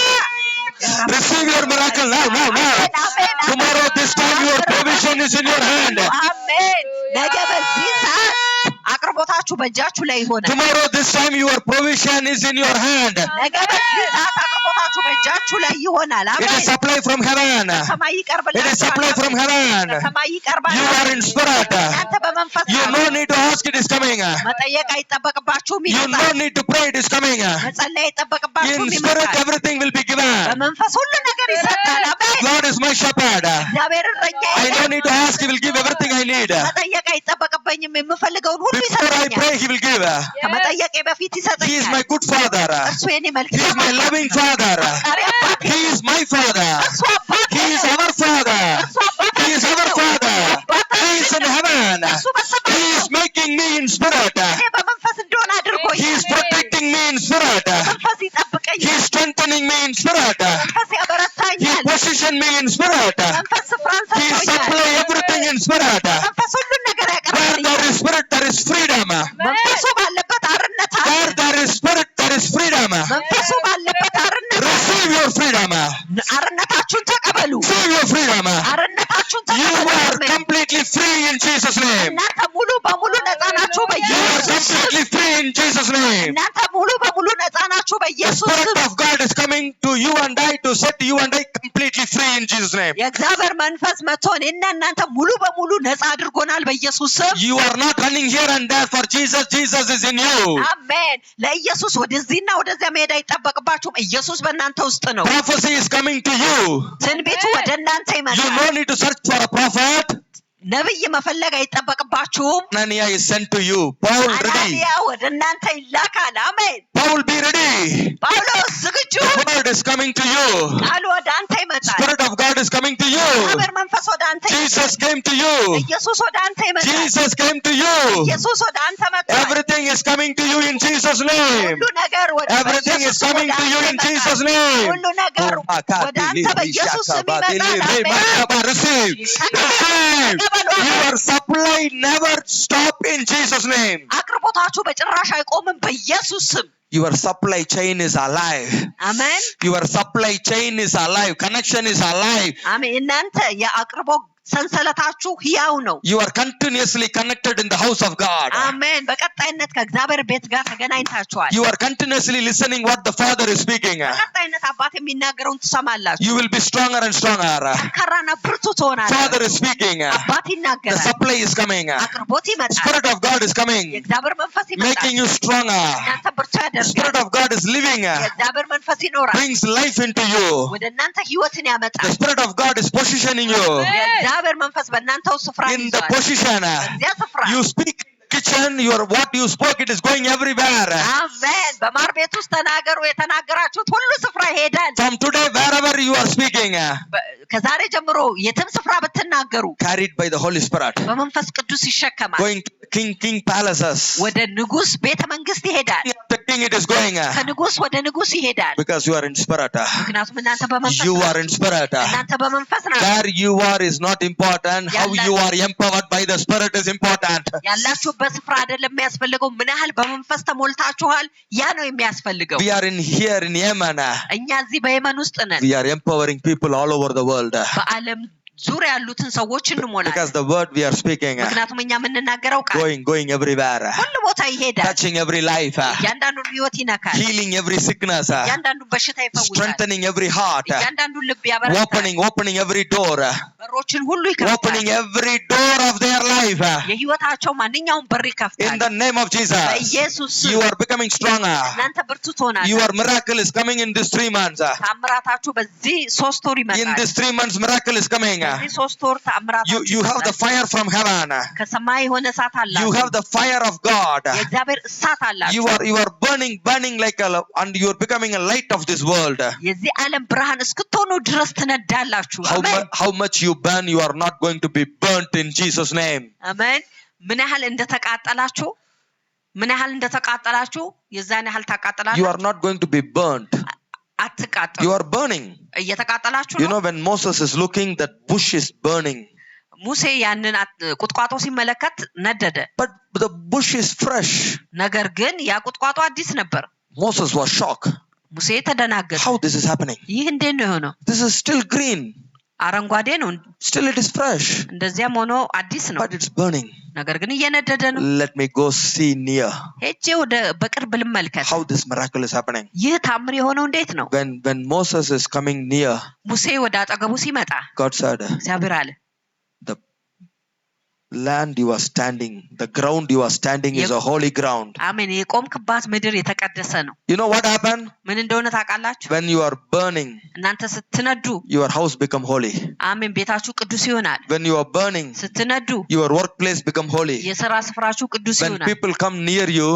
Receive your miracle now. Tomorrow this time your provision is in your hand. አሜን ነገ በዚህ ሰዓት አቅርቦታችሁ በእጃችሁ ላይ ይሆናል Tomorrow this time your provision is in your hand. ነገ በዚህ ሰዓት አቅርቦታችሁ በእጃችሁ ላይ ይሆናል It አሜን is supply from heaven. ከሰማይ It ይቀርብላችኋል is supply from heaven. ከሰማይ ይቀርባል You are in spirit. እናንተ በመንፈስ You no need to ask, it is coming. መጠየቅ አይጠበቅባችሁም You no ይመጣል need to pray, it is coming. መጸለይ አይጠበቅባችሁም In spirit ይመጣል everything will be given. በመንፈስ ሁሉ ነገር ይሰጣል አሜን Lord is my shepherd. እግዚአብሔር እረኛዬ I don't need to ask, he will give everything I need. መጠየቅ አይጠበቅብኝም የምፈልገውን ሁሉ Before I ይሰጠኛል pray, he will give. ከመጠየቄ በፊት He is my ይሰጠኛል good father. እርሱ የኔ He መልካም is my loving father. አፍቃሪ አባቴ He is my father. እርሱ አባቴ He is our father. እርሱ አባቴ He is our father. He is in heaven. እርሱ በሰማይ He ነው is making me in spirit. እኔ በመንፈስ እንደሆነ He አድርጎኛል is protecting me in spirit. መንፈስ He ይጠብቀኛል is strengthening me in spirit. መንፈስ He ያበረታኛል position me in spirit. መንፈስ ስፍራን He ሰጥቶኛል supply everything in spirit. መንፈስ ሁሉን ነገር Where ያቀርብልኛል there is spirit, there is freedom. መንፈሱ ባለበት አርነት አለ Where there is spirit, there is freedom. መንፈሱ ባለበት አርነት አለ Receive your freedom. አርነታችሁን ተቀበሉ Receive your freedom. አርነታችሁን You ተቀበሉ are አሜን። completely free in Jesus' name. እናንተ ሙሉ በሙሉ ነፃ ናችሁ You are በኢየሱስ ስም completely free in Jesus' name. እናንተ ሙሉ በሙሉ ነፃ ናችሁ The በኢየሱስ Spirit ስም of God is coming to you and I to set you and I completely free in Jesus' name. የእግዚአብሔር መንፈስ መጥቶ እኔና እናንተ ሙሉ በሙሉ ነፃ አድርጎናል በኢየሱስ ስም You are not running here and there for Jesus. Jesus is in you. አሜን ለኢየሱስ ወደዚህና ወደዚያ መሄድ አይጠበቅባችሁም ኢየሱስ በእናንተ ውስጥ ነው Prophecy is coming to you. ትንቢቱ ወደ እናንተ You ይመጣል no need to search for a prophet. ነብይ መፈለግ አይጠበቅባችሁም Ananias is sent to you. Paul ready. አናንያ ወደ እናንተ ይላካል አሜን Paul be ready. ጳውሎስ ዝግጁ The word is coming to you. ቃል ወደ አንተ ይመጣል Spirit of God is coming to you. እግዚአብሔር መንፈስ ወደ አንተ Jesus came to you. ኢየሱስ ወደ አንተ ይመጣል Jesus came to you. ኢየሱስ ወደ አንተ መጥቷል Everything is coming to you in Jesus' name. ሁሉ ነገር ወደ Everything is በኢየሱስ coming ወደ to you አንተ in ይመጣል። Jesus' name. ሁሉ ነገር ወደ አንተ በኢየሱስ ስም ይመጣል አሜን Receive. Receive. Your supply never stop in Jesus' name. አቅርቦታችሁ በጭራሽ አይቆምም በኢየሱስ ስም Your supply chain is alive. አሜን Your supply chain is alive. Connection is alive. አሜን እናንተ የአቅርቦ ሰንሰለታችሁ ሕያው ነው You are continuously connected in the house of God. አሜን በቀጣይነት ከእግዚአብሔር ቤት ጋር ተገናኝታችኋል You are continuously listening what the Father is speaking. በቀጣይነት አባት የሚናገረውን ትሰማላችሁ You will be stronger and stronger. ጠንካራና ብርቱ ትሆናላችሁ Father is speaking. አባት The ይናገራል supply is coming. አቅርቦት ይመጣል Spirit of God is coming, የእግዚአብሔር መንፈስ ይመጣል making you stronger. እናንተ ብርቱ Spirit ያደርጋል of God is living, የእግዚአብሔር መንፈስ ይኖራል brings life into you. ወደ እናንተ ህይወትን The ያመጣል Spirit of God is positioning you የእግዚአብሔር መንፈስ በእናንተው ስፍራ in the ይዟል position. በዚያ ስፍራ You speak kitchen, what you spoke, it is going everywhere. አሜን በማር ቤት ውስጥ ተናገሩ የተናገራችሁት ሁሉ ስፍራ ይሄዳል From today, wherever you are speaking, ከዛሬ ጀምሮ የትም ስፍራ ብትናገሩ carried by the Holy Spirit, በመንፈስ ቅዱስ ይሸከማል going to king palaces. ወደ ንጉስ ቤተ መንግስት ይሄዳል The king it is going, ከንጉስ ወደ ንጉስ ይሄዳል because you are in spirit. ምክንያቱም እናንተ በመንፈስ You are in spirit. እናንተ በመንፈስ ናችሁ Where you are is not important. How you are empowered by the Spirit is important. ያላችሁበት ስፍራ አይደለም የሚያስፈልገው ምን ያህል በመንፈስ ተሞልታችኋል ያ ነው የሚያስፈልገው We are in here in Yemen. እኛ እዚህ በየመን ውስጥ ነን We are empowering people all over the world. በአለም ዙሪያ ያሉትን ሰዎች እንሞላለን Because the word we are speaking, ምክንያቱም እኛ የምንናገረው ቃል going everywhere, ሁሉ ቦታ ይሄዳል touching every life, እያንዳንዱን ህይወት ይነካል healing every sickness, እያንዳንዱን በሽታ ይፈውሳል strengthening every heart, እያንዳንዱን ልብ ያበረታል opening every door, በሮችን ሁሉ ይከፍታል opening every door of their life. የህይወታቸው ማንኛውም በር In ይከፍታል the name of Jesus, በኢየሱስ you are becoming stronger. እናንተ ብርቱ ትሆናላችሁ Your miracle is coming in these 3 months. ታምራታችሁ በዚህ 3 ወር In ይመጣል these 3 months, miracle is coming. በዚህ 3 ወር ታምራታችሁ You have the fire from heaven. ከሰማይ የሆነ እሳት You አላችሁ have the fire of God. የእግዚአብሔር እሳት አላችሁ You are burning like and you are becoming a light of this world. የዚህ ዓለም ብርሃን እስክትሆኑ ድረስ ትነዳላችሁ አሜን How much you burn, you are not going to be burnt in Jesus' name. አሜን ምን ያህል እንደተቃጠላችሁ የዛን ያህል You ታቃጥላላችሁ are not going to be burnt. አትቃጠሉ You are burning. እየተቃጠላችሁ You ነው know, when Moses is looking, that bush is burning. ሙሴ ያንን ቁጥቋጦ ሲመለከት ነደደ። But the bush is fresh. ነገር ግን ያ ቁጥቋጦ አዲስ ነበር። Moses was shocked. ሙሴ ተደናገጠ። How this is happening? ይህ እንዴት ነው የሆነው? This is still green. አረንጓዴ ነው። Still it is fresh. እንደዚያም ሆኖ አዲስ ነው። But it's burning. ነገር ግን እየነደደ ነው። Let me go see near. ሄጄ ወደ በቅርብ ልመልከት። How this miracle is happening. ይህ ታምር የሆነው እንዴት ነው? When Moses is coming near, ሙሴ ወደ አጠገቡ ሲመጣ God said, እግዚአብሔር አለ the land you are standing, the ground you are standing is a holy ground. አሜን። የቆምክባት ምድር የተቀደሰ ነው። You know what happened? ምን እንደሆነ ታውቃላችሁ? When you are burning, እናንተ ስትነዱ your house become holy. አሜን፣ ቤታችሁ ቅዱስ ይሆናል። When you are burning, ስትነዱ your workplace become holy. የሥራ ስፍራችሁ ቅዱስ When ይሆናል። people come near you,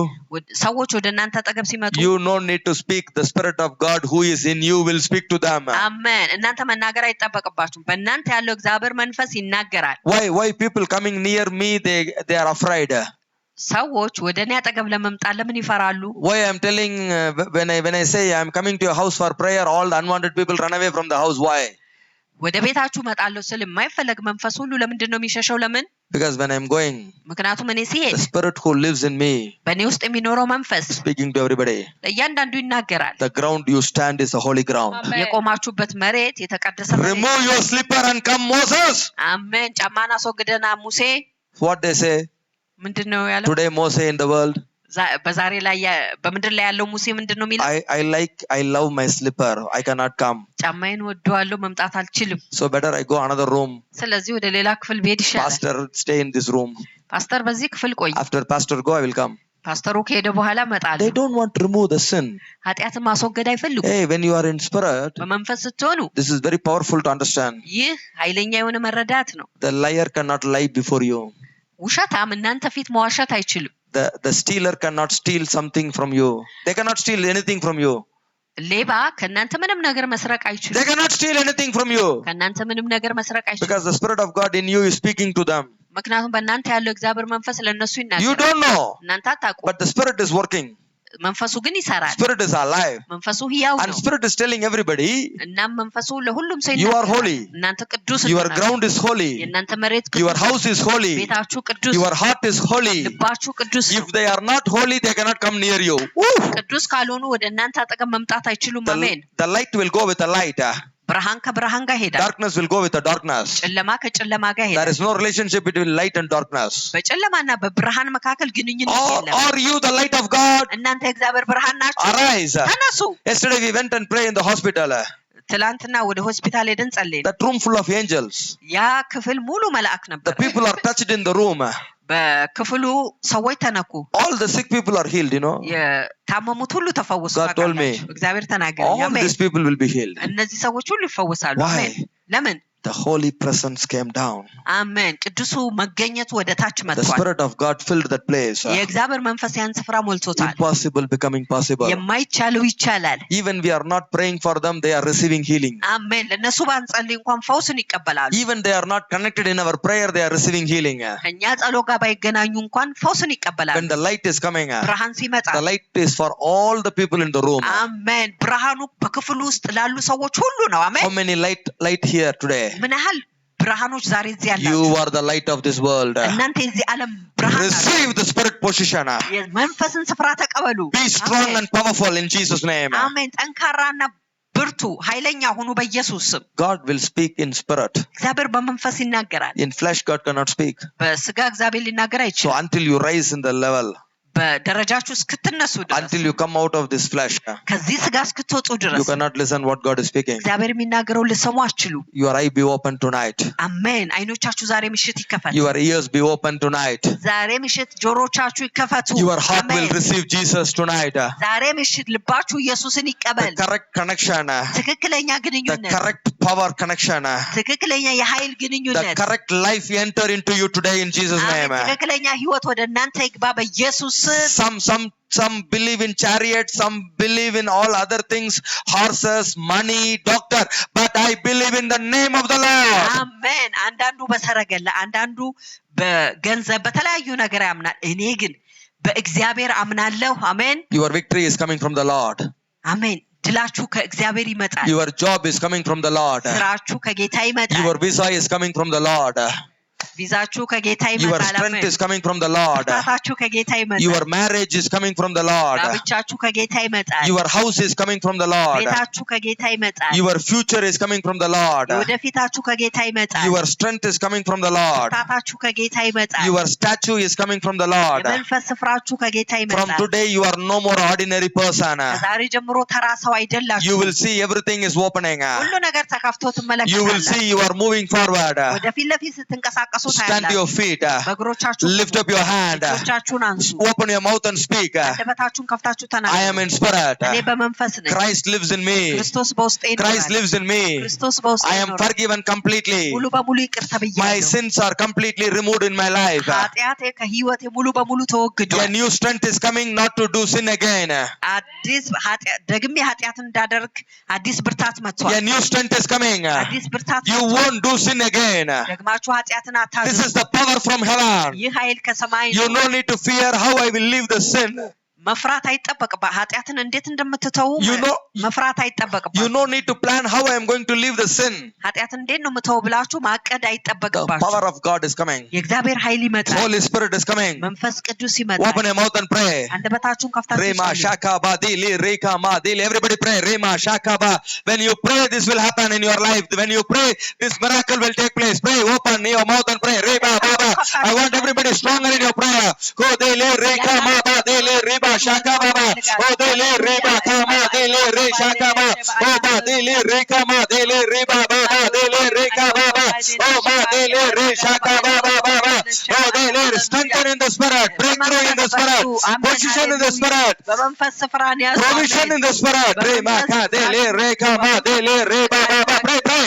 ሰዎች ወደ እናንተ አጠገብ ሲመጡ you no need to speak. The Spirit of God who is in you will speak to them. አሜን። እናንተ መናገር አይጠበቅባችሁም። በእናንተ ያለው እግዚአብሔር መንፈስ ይናገራል። Why people coming near me, they are afraid? ሰዎች ወደ እኔ አጠገብ ለመምጣት ለምን ይፈራሉ? Why I'm telling when I say I'm coming to your house for prayer, all the unwanted people run away from the house. Why? ወደ ቤታችሁ መጣለሁ ስል የማይፈለግ መንፈስ ሁሉ ለምንድን ነው የሚሸሸው? ለምን? Because when I'm going, ምክንያቱም እኔ ሲሄድ the Spirit who lives in me በእኔ ውስጥ የሚኖረው መንፈስ speaking to everybody. ለእያንዳንዱ ይናገራል። The ground you stand is a holy ground. የቆማችሁበት መሬት የተቀደሰ መሬት። Remove your slipper and come, Moses. አሜን። ጫማን አስወግደና ሙሴ What they say? ምንድነው ያለው? Today Moses in the world. በዛሬ ላይ በምድር ላይ ያለው ሙሴ ምንድነው የሚለው? I love my slipper. I cannot come. ጫማዬን ወደዋለሁ፣ መምጣት አልችልም። So better I go another room. ስለዚህ ወደ ሌላ ክፍል ብሄድ ይሻላል። Pastor, stay in this room. ፓስተር በዚህ ክፍል ቆይ። After pastor go, I will come. ፓስተሩ ከሄደ በኋላ እመጣለሁ። They don't want to remove the sin. ኃጢአትን ማስወገድ አይፈልጉም። Hey, when you are in spirit, በመንፈስ ስትሆኑ this is very powerful to understand. ይህ ኃይለኛ የሆነ መረዳት ነው። The liar cannot lie before you. ውሸታም እናንተ ፊት መዋሸት አይችልም። The stealer cannot steal something from you. They cannot steal anything from you. ሌባ ከእናንተ ምንም ነገር መስረቅ አይችልም። They cannot steal anything from you. ከእናንተ ምንም ነገር መስረቅ አይችልም። Because the Spirit of God in you is speaking to them. ምክንያቱም በእናንተ ያለው እግዚአብሔር መንፈስ ለእነሱ You ይናገራል። don't know, እናንተ አታውቁም። but the Spirit is working. መንፈሱ ግን ይሰራል። Spirit is alive. መንፈሱ ሕያው And ነው። Spirit is telling everybody, እናም መንፈሱ ለሁሉም ሰው you are ይናገራል። holy. እናንተ ቅዱስ Your ናችሁ። ground is holy. የእናንተ መሬት Your ቅዱስ፣ house is holy. ቤታችሁ ቅዱስ፣ Your heart is holy. ልባችሁ ቅዱስ ነው። If they are not holy, they cannot come near you. ቅዱስ ካልሆኑ ወደ እናንተ አጠገብ መምጣት አይችሉም። አሜን። The light will go with the light. ብርሃን ከብርሃን ጋር ይሄዳል። Darkness will go with the darkness. ጨለማ ከጨለማ ጋር There ይሄዳል። is no relationship between light and darkness. በጨለማና በብርሃን መካከል ግንኙነት የለም። Are you the light of God? እናንተ የእግዚአብሔር ብርሃን ናችሁ። Arise. ተነሱ። Yesterday we went and prayed in the hospital. ትላንትና ወደ ሆስፒታል ሄደን ጸለይን። That room full of angels. ያ ክፍል ሙሉ መልአክ The ነበር። people are touched in the room. በክፍሉ ሰዎች ተነኩ። All the sick people are healed, you know. የታመሙት ሁሉ ተፈወሱ። God told me. እግዚአብሔር ተናገረኝ። All አሜን። these people will be healed. እነዚህ ሰዎች ሁሉ ይፈወሳሉ። Why? አሜን። ለምን? The holy presence came down. አሜን። ቅዱሱ መገኘቱ ወደ ታች The መጥቷል። Spirit of God filled that place. የእግዚአብሔር መንፈስ ያን ስፍራ ሞልቶታል። Impossible becoming possible. የማይቻለው ይቻላል። Even we are not praying for them, they are receiving healing. አሜን። ለነሱ ባንጸልይ እንኳን ፈውስን ይቀበላሉ። Even they are not connected in our prayer, they are receiving healing. ከኛ ጸሎት ጋር ባይገናኙ እንኳን ፈውስን ይቀበላሉ። When the light is coming, ብርሃን ሲመጣ the light is for all the people in the room. አሜን። ብርሃኑ በክፍሉ ውስጥ ላሉ ሰዎች ሁሉ ነው። አሜን። How many light here today? ምን ያህል ብርሃኖች ዛሬ እዚህ ያላችሁ? You are the light of this world. እናንተ የዚህ ዓለም ብርሃን ናችሁ። Receive the spirit position. የመንፈስን ስፍራ ተቀበሉ። Be strong and powerful in Jesus' name. አሜን። ጠንካራና ብርቱ ኃይለኛ ሁኑ በኢየሱስ ስም። God will speak in spirit. እግዚአብሔር በመንፈስ ይናገራል። In flesh, God cannot speak. በስጋ እግዚአብሔር ሊናገር So አይችልም። until you rise in the level, በደረጃችሁ እስክትነሱ ድረስ until you come out of this flesh, ከዚህ ስጋ እስክትወጡ you ድረስ cannot listen what God is speaking. እግዚአብሔር የሚናገረው ልሰሙ አትችሉ። Your eye be open tonight. አሜን። አይኖቻችሁ ዛሬ ምሽት ይከፈቱ። Your ears be open tonight. ዛሬ ምሽት ጆሮቻችሁ ይከፈቱ። Your heart will አሜን። receive Jesus tonight. ዛሬ ምሽት ልባችሁ ኢየሱስን The ይቀበል። correct connection, ትክክለኛ the ግንኙነት፣ correct power connection, ትክክለኛ የኃይል the ግንኙነት፣ correct life enter into you today in Jesus' አሜን። name. ትክክለኛ ህይወት ወደ እናንተ ይግባ በኢየሱስ ስም። Some believe in chariots, some believe in all other things, horses, money, doctor, but I believe in the name of the Lord. አሜን። አንዳንዱ በሰረገላ፣ አንዳንዱ በገንዘብ በተለያዩ ነገር ያምናል። እኔ ግን በእግዚአብሔር አምናለሁ። አሜን። Your victory is coming from the Lord. አሜን። ድላችሁ ከእግዚአብሔር ይመጣል። Your job is coming from the Lord. ስራችሁ ከጌታ ይመጣል። Your visa is coming from the Lord. ቪዛችሁ ከጌታ Your ይመጣል strength አሜን is coming from the Lord. ብርታታችሁ ከጌታ ይመጣል Your marriage is coming from the Lord. ጋብቻችሁ ከጌታ ይመጣል Your house is coming from the Lord. ቤታችሁ ከጌታ ይመጣል Your future is coming from the Lord. ወደፊታችሁ ከጌታ ይመጣል Your strength is coming from the Lord. ብርታታችሁ ከጌታ ይመጣል Your statue is coming from the Lord. የመንፈስ ስፍራችሁ ከጌታ From ይመጣል today you are no more ordinary person. ከዛሬ ጀምሮ ተራ ሰው You አይደላችሁም will see everything is opening. ሁሉ ነገር ተከፍቶ You will ትመለከታላችሁ see you are moving forward. ወደፊት ለፊት ስትንቀሳቀሱ Stand to ታያላችሁ your feet. በእግሮቻችሁ Lift up your hand. እጆቻችሁን አንሱ Open your mouth and speak. አንደበታችሁን ከፍታችሁ I am ተናገሩ in spirit. እኔ በመንፈስ ነኝ Christ lives in me. ክርስቶስ በውስጤ Christ ይኖራል lives in me. ክርስቶስ በውስጤ I am ይኖራል forgiven completely. ሙሉ በሙሉ ይቅር My ተብያለሁ sins are completely removed in my life. ኃጢአቴ ከህይወቴ ሙሉ በሙሉ A ተወግዷል new strength is coming not to do sin again. አዲስ ደግሜ ኃጢአት እንዳደርግ አዲስ ብርታት A መጥቷል new strength is coming. አዲስ ብርታት You መጥቷል won't do sin again. ደግማችሁ ኃጢአትን This አታድርጉ is the power from heaven. ይህ ኃይል ከሰማይ You ነው no need to fear how I will leave the sin. መፍራት አይጠበቅባ ኃጢአትን እንዴት እንደምትተው You know- መፍራት You አይጠበቅባ no need to plan how I am going to leave the sin. ኃጢአትን እንዴት ነው የምተው ብላችሁ ማቀድ The አይጠበቅባችሁ power of God is coming. የእግዚአብሔር ኃይል ይመጣል Holy Spirit is coming. መንፈስ ቅዱስ Open ይመጣል your mouth and pray. አንደበታችሁን ከፍታችሁ Rema ጸልዩ። shaka ba dili reka ma dili. Everybody pray. Rema shaka ba. When you pray, this will happen in your life. When you pray, this miracle will take place. Pray. Open your mouth and pray. Reba ba ba. I want everybody stronger in your prayer. Go dili reka ma ba dili reba shaka ba ba. Oh dili reba ka ma dili re shaka ba. Oh ba dili reka ma dili reba ba ba dili reka ba ba. Oh ma dili re shaka ba ba ba ba. Oh dili strengthen in the spirit. Breakthrough in the spirit. Position in the spirit. በመንፈስ ስፍራን ያዙ Provision in the spirit. Rema ka dili reka ma dili reba ba ba. Pray pray.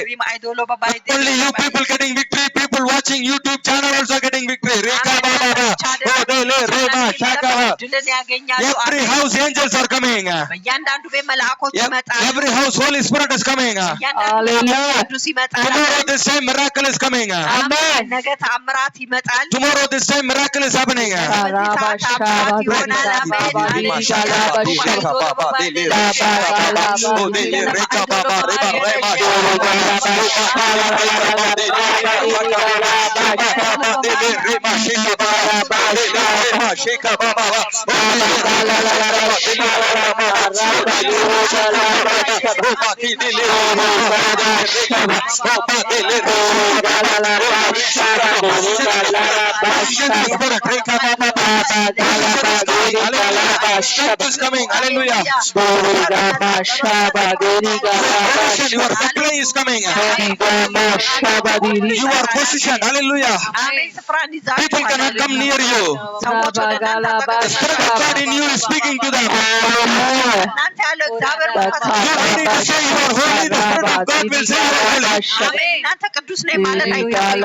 Only you people getting victory. People watching YouTube channel also getting victory. Reka ba ba ba. Oh dili reba shaka ba. ድልን ያገኛሉ Every house angels are coming. በእያንዳንዱ ቤት መልአኮች ይመጣሉ Every house Holy Spirit is coming. እያንዳንዱ ቤት ቅዱስ ይመጣል Tomorrow this same miracle is coming. አሜን ነገ ተአምራት ይመጣል Tomorrow this same miracle is happening. በዚህ ሰዓት ተአምራት ይሆናል አሜን Is coming. Hallelujah. Your victory is coming. Your position. Hallelujah. አሜን ስፍራን People cannot come near you. ሰዎች ወደ እናንተ The Spirit of God in you is speaking to them. እናንተ ያለው እግዚአብሔር መንፈስ You don't need to say you are holy. The Spirit of God will say you are holy. አሜን እናንተ ቅዱስ ነኝ ማለት አይገባም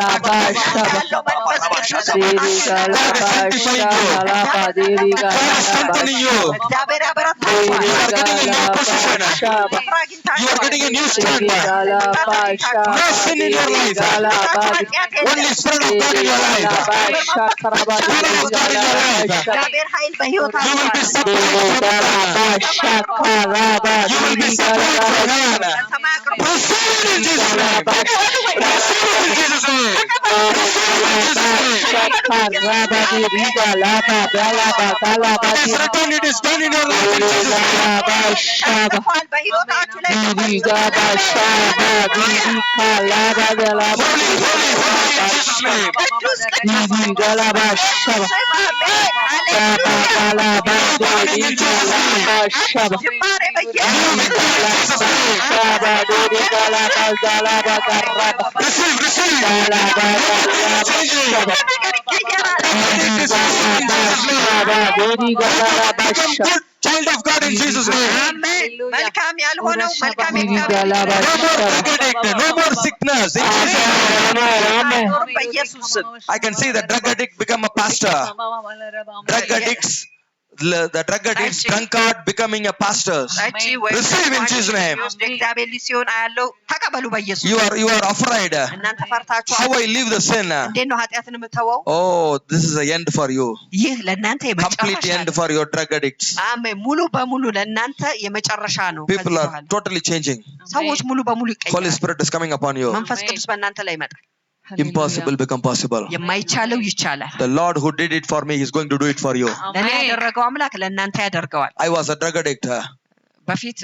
God is strengthening you. እግዚአብሔር You ያበረታችኋል are getting a new position. ስፍራ You are getting a new strength. አግኝታችኋል No sin in your life. Only Spirit of God in your life. Spirit of God in your life. እግዚአብሔር ኃይል በሕይወታችሁ You will be አለ። separated from heaven. You will be separated from heaven. ከሰማይ አቅርቦ Receive it in Jesus' name. Receive it in Jesus' name. Receive it in Jesus' name. It is written, it is done in your life in Jesus' name. ተጽፏል በሕይወታችሁ ላይ Holy, holy, holy in Jesus' name. ቅዱስ ቅዱስ ጅማሬ Receive, receive. Become good child of God in Jesus' name. አሜን መልካም ያልሆነው መልካም No more drug addict, no more sickness. In Jesus' name. በኢየሱስ ስም I can see the drug addict become a pastor. Drug addicts, the drug addicts, drunkard becoming a pastors. ጠጪ ወይ Receive in Jesus' name. እግዚአብሔር ልጅ ሲሆን አያለው ተቀበሉ በኢየሱስ You are afraid. እናንተ ፈርታችኋል How I leave the sin. እንዴት ነው ኃጢአትን የምተወው Oh, this is the end for you. ይህ ለእናንተ Complete የመጨረሻ end for your drug addicts. አሜን ሙሉ በሙሉ ለእናንተ የመጨረሻ ነው People ከዚህ are በኋላ totally changing. ሰዎች ሙሉ በሙሉ Holy ይቀየራሉ Spirit is coming upon you. መንፈስ ቅዱስ በእናንተ ላይ ይመጣል impossible become possible. የማይቻለው ይቻላል። The Lord who did it for me, He's going to do it for you. ለእኔ Amen. ያደረገው አምላክ ለእናንተ ያደርገዋል። I was a drug addict. በፊት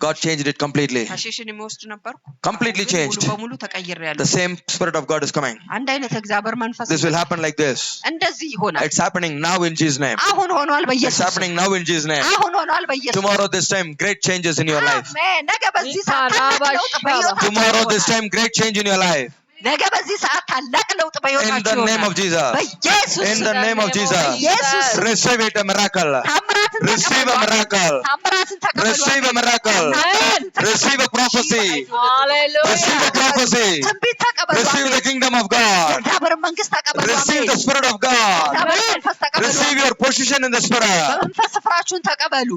God changed it completely. ሐሺሽን የሚወስድ ነበርኩ። Completely ግን changed. ሙሉ በሙሉ ተቀይሬያለሁ። The same Spirit of God is coming. አንድ አይነት እግዚአብሔር መንፈስ This will happen like this. እንደዚህ ይሆናል። It's happening now in Jesus' name. አሁን ሆኗል It's በኢየሱስ ስም። happening now in Jesus' name. አሁን ሆኗል በኢየሱስ ስም። Tomorrow this time, great changes in your life. አሜን። ነገ በዚህ ሰዓት ታላቅ ለውጥ በሕይወታችሁ Tomorrow this ይሆናል። time, great change in your life. ነገ በዚህ ሰዓት ታላቅ ለውጥ In በሕይወታችሁ the name of ይሆናል። Jesus. በኢየሱስ In ስም። the name of Jesus. በኢየሱስ ስም። Receive it, a miracle. ታምራትን Receive a ተቀበሉ። miracle. ታምራትን ተቀበሉ። Receive a miracle. ታምራትን ተቀበሉ። Receive a prophecy. Hallelujah. Receive a prophecy. ትንቢት ተቀበሉ። Receive the kingdom of God. የእግዚአብሔርን መንግስት ተቀበሉ። Receive አሜን። the Spirit of God. የእግዚአብሔርን መንፈስ ተቀበሉ። Receive your position in the Spirit. በመንፈስ ስፍራችሁን ተቀበሉ።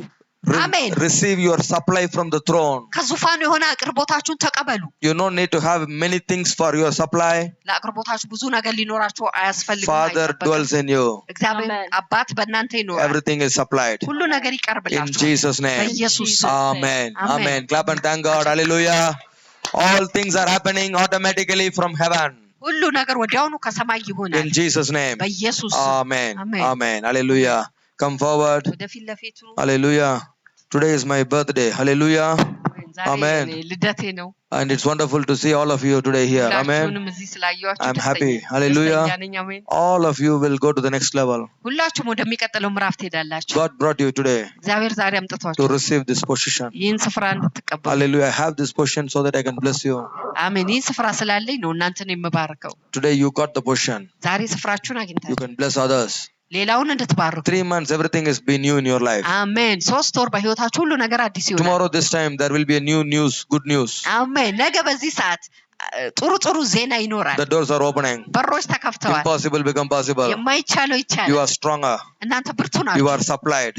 አሜን። Receive your supply from the throne. ከዙፋኑ የሆነ አቅርቦታችሁን ተቀበሉ። You don't need to have many things for your supply. ለአቅርቦታችሁ ብዙ ነገር ሊኖራችሁ አያስፈልግም። Father አይጠበቅም። dwells in you. እግዚአብሔር Amen. አባት በእናንተ ይኖራል። Everything is supplied. ሁሉ ነገር In ይቀርብላችኋል። Jesus' name. በኢየሱስ ስም። Amen. Amen. Amen. Clap and thank God. Hallelujah. All things are happening automatically from heaven. ሁሉ ነገር ወዲያውኑ ከሰማይ ይሆናል። In Jesus' name. በኢየሱስ ስም። Amen. Amen. Amen. Hallelujah. Come forward. ወደፊት ለፊቱ። Hallelujah. Today is my birthday. Hallelujah. ዛሬ Amen. የኔ ልደቴ ነው። And it's wonderful to see all of you today here. Amen. ሁላችሁንም እዚህ ስላየኋችሁ I'm ደስተኛ- happy. Hallelujah. ደስተኛ ነኝ። አሜን። All of you will go to the next level. ሁላችሁም ወደሚቀጥለው ምዕራፍ ትሄዳላችሁ። God brought you today እግዚአብሔር ዛሬ to አምጥቷችሁ receive this position. ይህን ስፍራ እንድትቀበሉ። Hallelujah. I have this position so that I can bless you. አሜን። ይህን ስፍራ ስላለኝ ነው እናንተን የምባርከው። Today you got the position. ዛሬ ስፍራችሁን You አግኝታችሁ can bless others. ሌላውን እንድትባርኩ። 3 months, everything has been new in your life. አሜን። 3 ወር በህይወታችሁ ሁሉ ነገር አዲስ ይሆናል። Tomorrow, this time, there will be a new news, good news. አሜን። ነገ በዚህ ሰዓት ጥሩ ጥሩ ዜና ይኖራል። The doors are opening. በሮች ተከፍተዋል። Impossible become possible. የማይቻለው You ይቻላል። are stronger. እናንተ ብርቱ You ናችሁ። are supplied.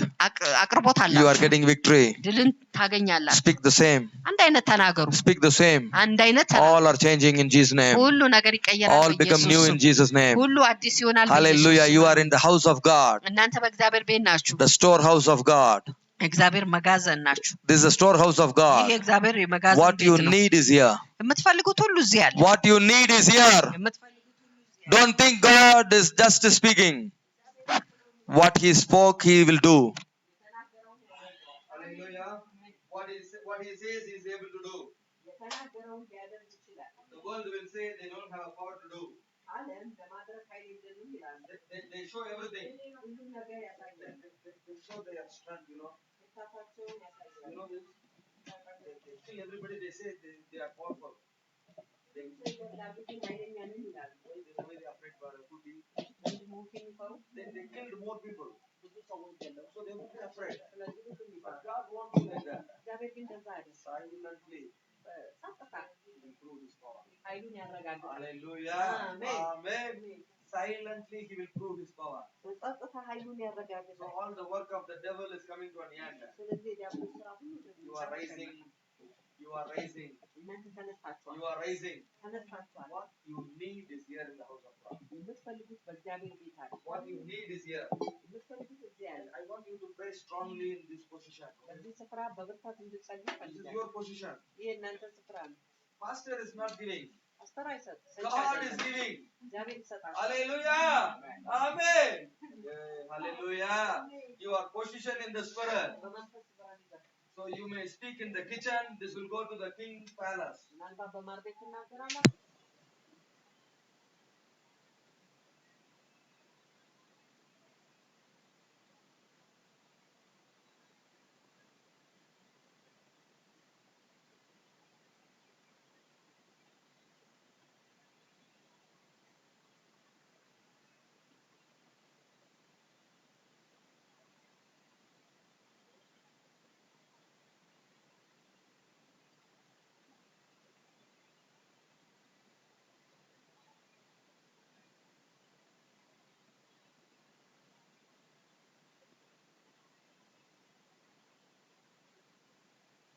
አቅርቦት You are አላችሁ። getting victory. ድልን ታገኛላችሁ። Speak the same. አንድ አይነት ተናገሩ። Speak the same. አንድ አይነት ተናገሩ። All are changing in Jesus' name. ሁሉ ነገር ይቀየራል። All become new በኢየሱስ in ስም። Jesus' name. ሁሉ አዲስ ይሆናል። Hallelujah. በኢየሱስ You ስም። are in the house of God, እናንተ በእግዚአብሔር ቤት ናችሁ። the storehouse of God. እግዚአብሔር መጋዘን ናችሁ። This is the storehouse of ይህ God. የእግዚአብሔር የመጋዘን What you ቤት ነው። need is here. የምትፈልጉት ሁሉ እዚህ አለ። What you need is here. የምትፈልጉት ሁሉ እዚህ አለ። Don't think God is just speaking. What He spoke, He will do. Hallelujah. What He says, He is able to do. The world will say they don't have a power to do. They show everything. They show their strength, you know. You know this? They kill everybody, they say they are powerful. They say they are afraid for a good deed. They killed more people. So they would be afraid. But God won't do like that. Silently improve His power. Hallelujah. Amen. Silently He will prove His power. So all the work of the devil is coming to an end. You are rising. You are rising. You are rising. What you need is here in the house of God. What you need is here. I want you to pray strongly in this position. This is your position. Pastor is not giving. God is giving. Hallelujah. Amen. Hallelujah. You are positioned in the Spirit. So you may speak in the kitchen. This will go to the king's palace.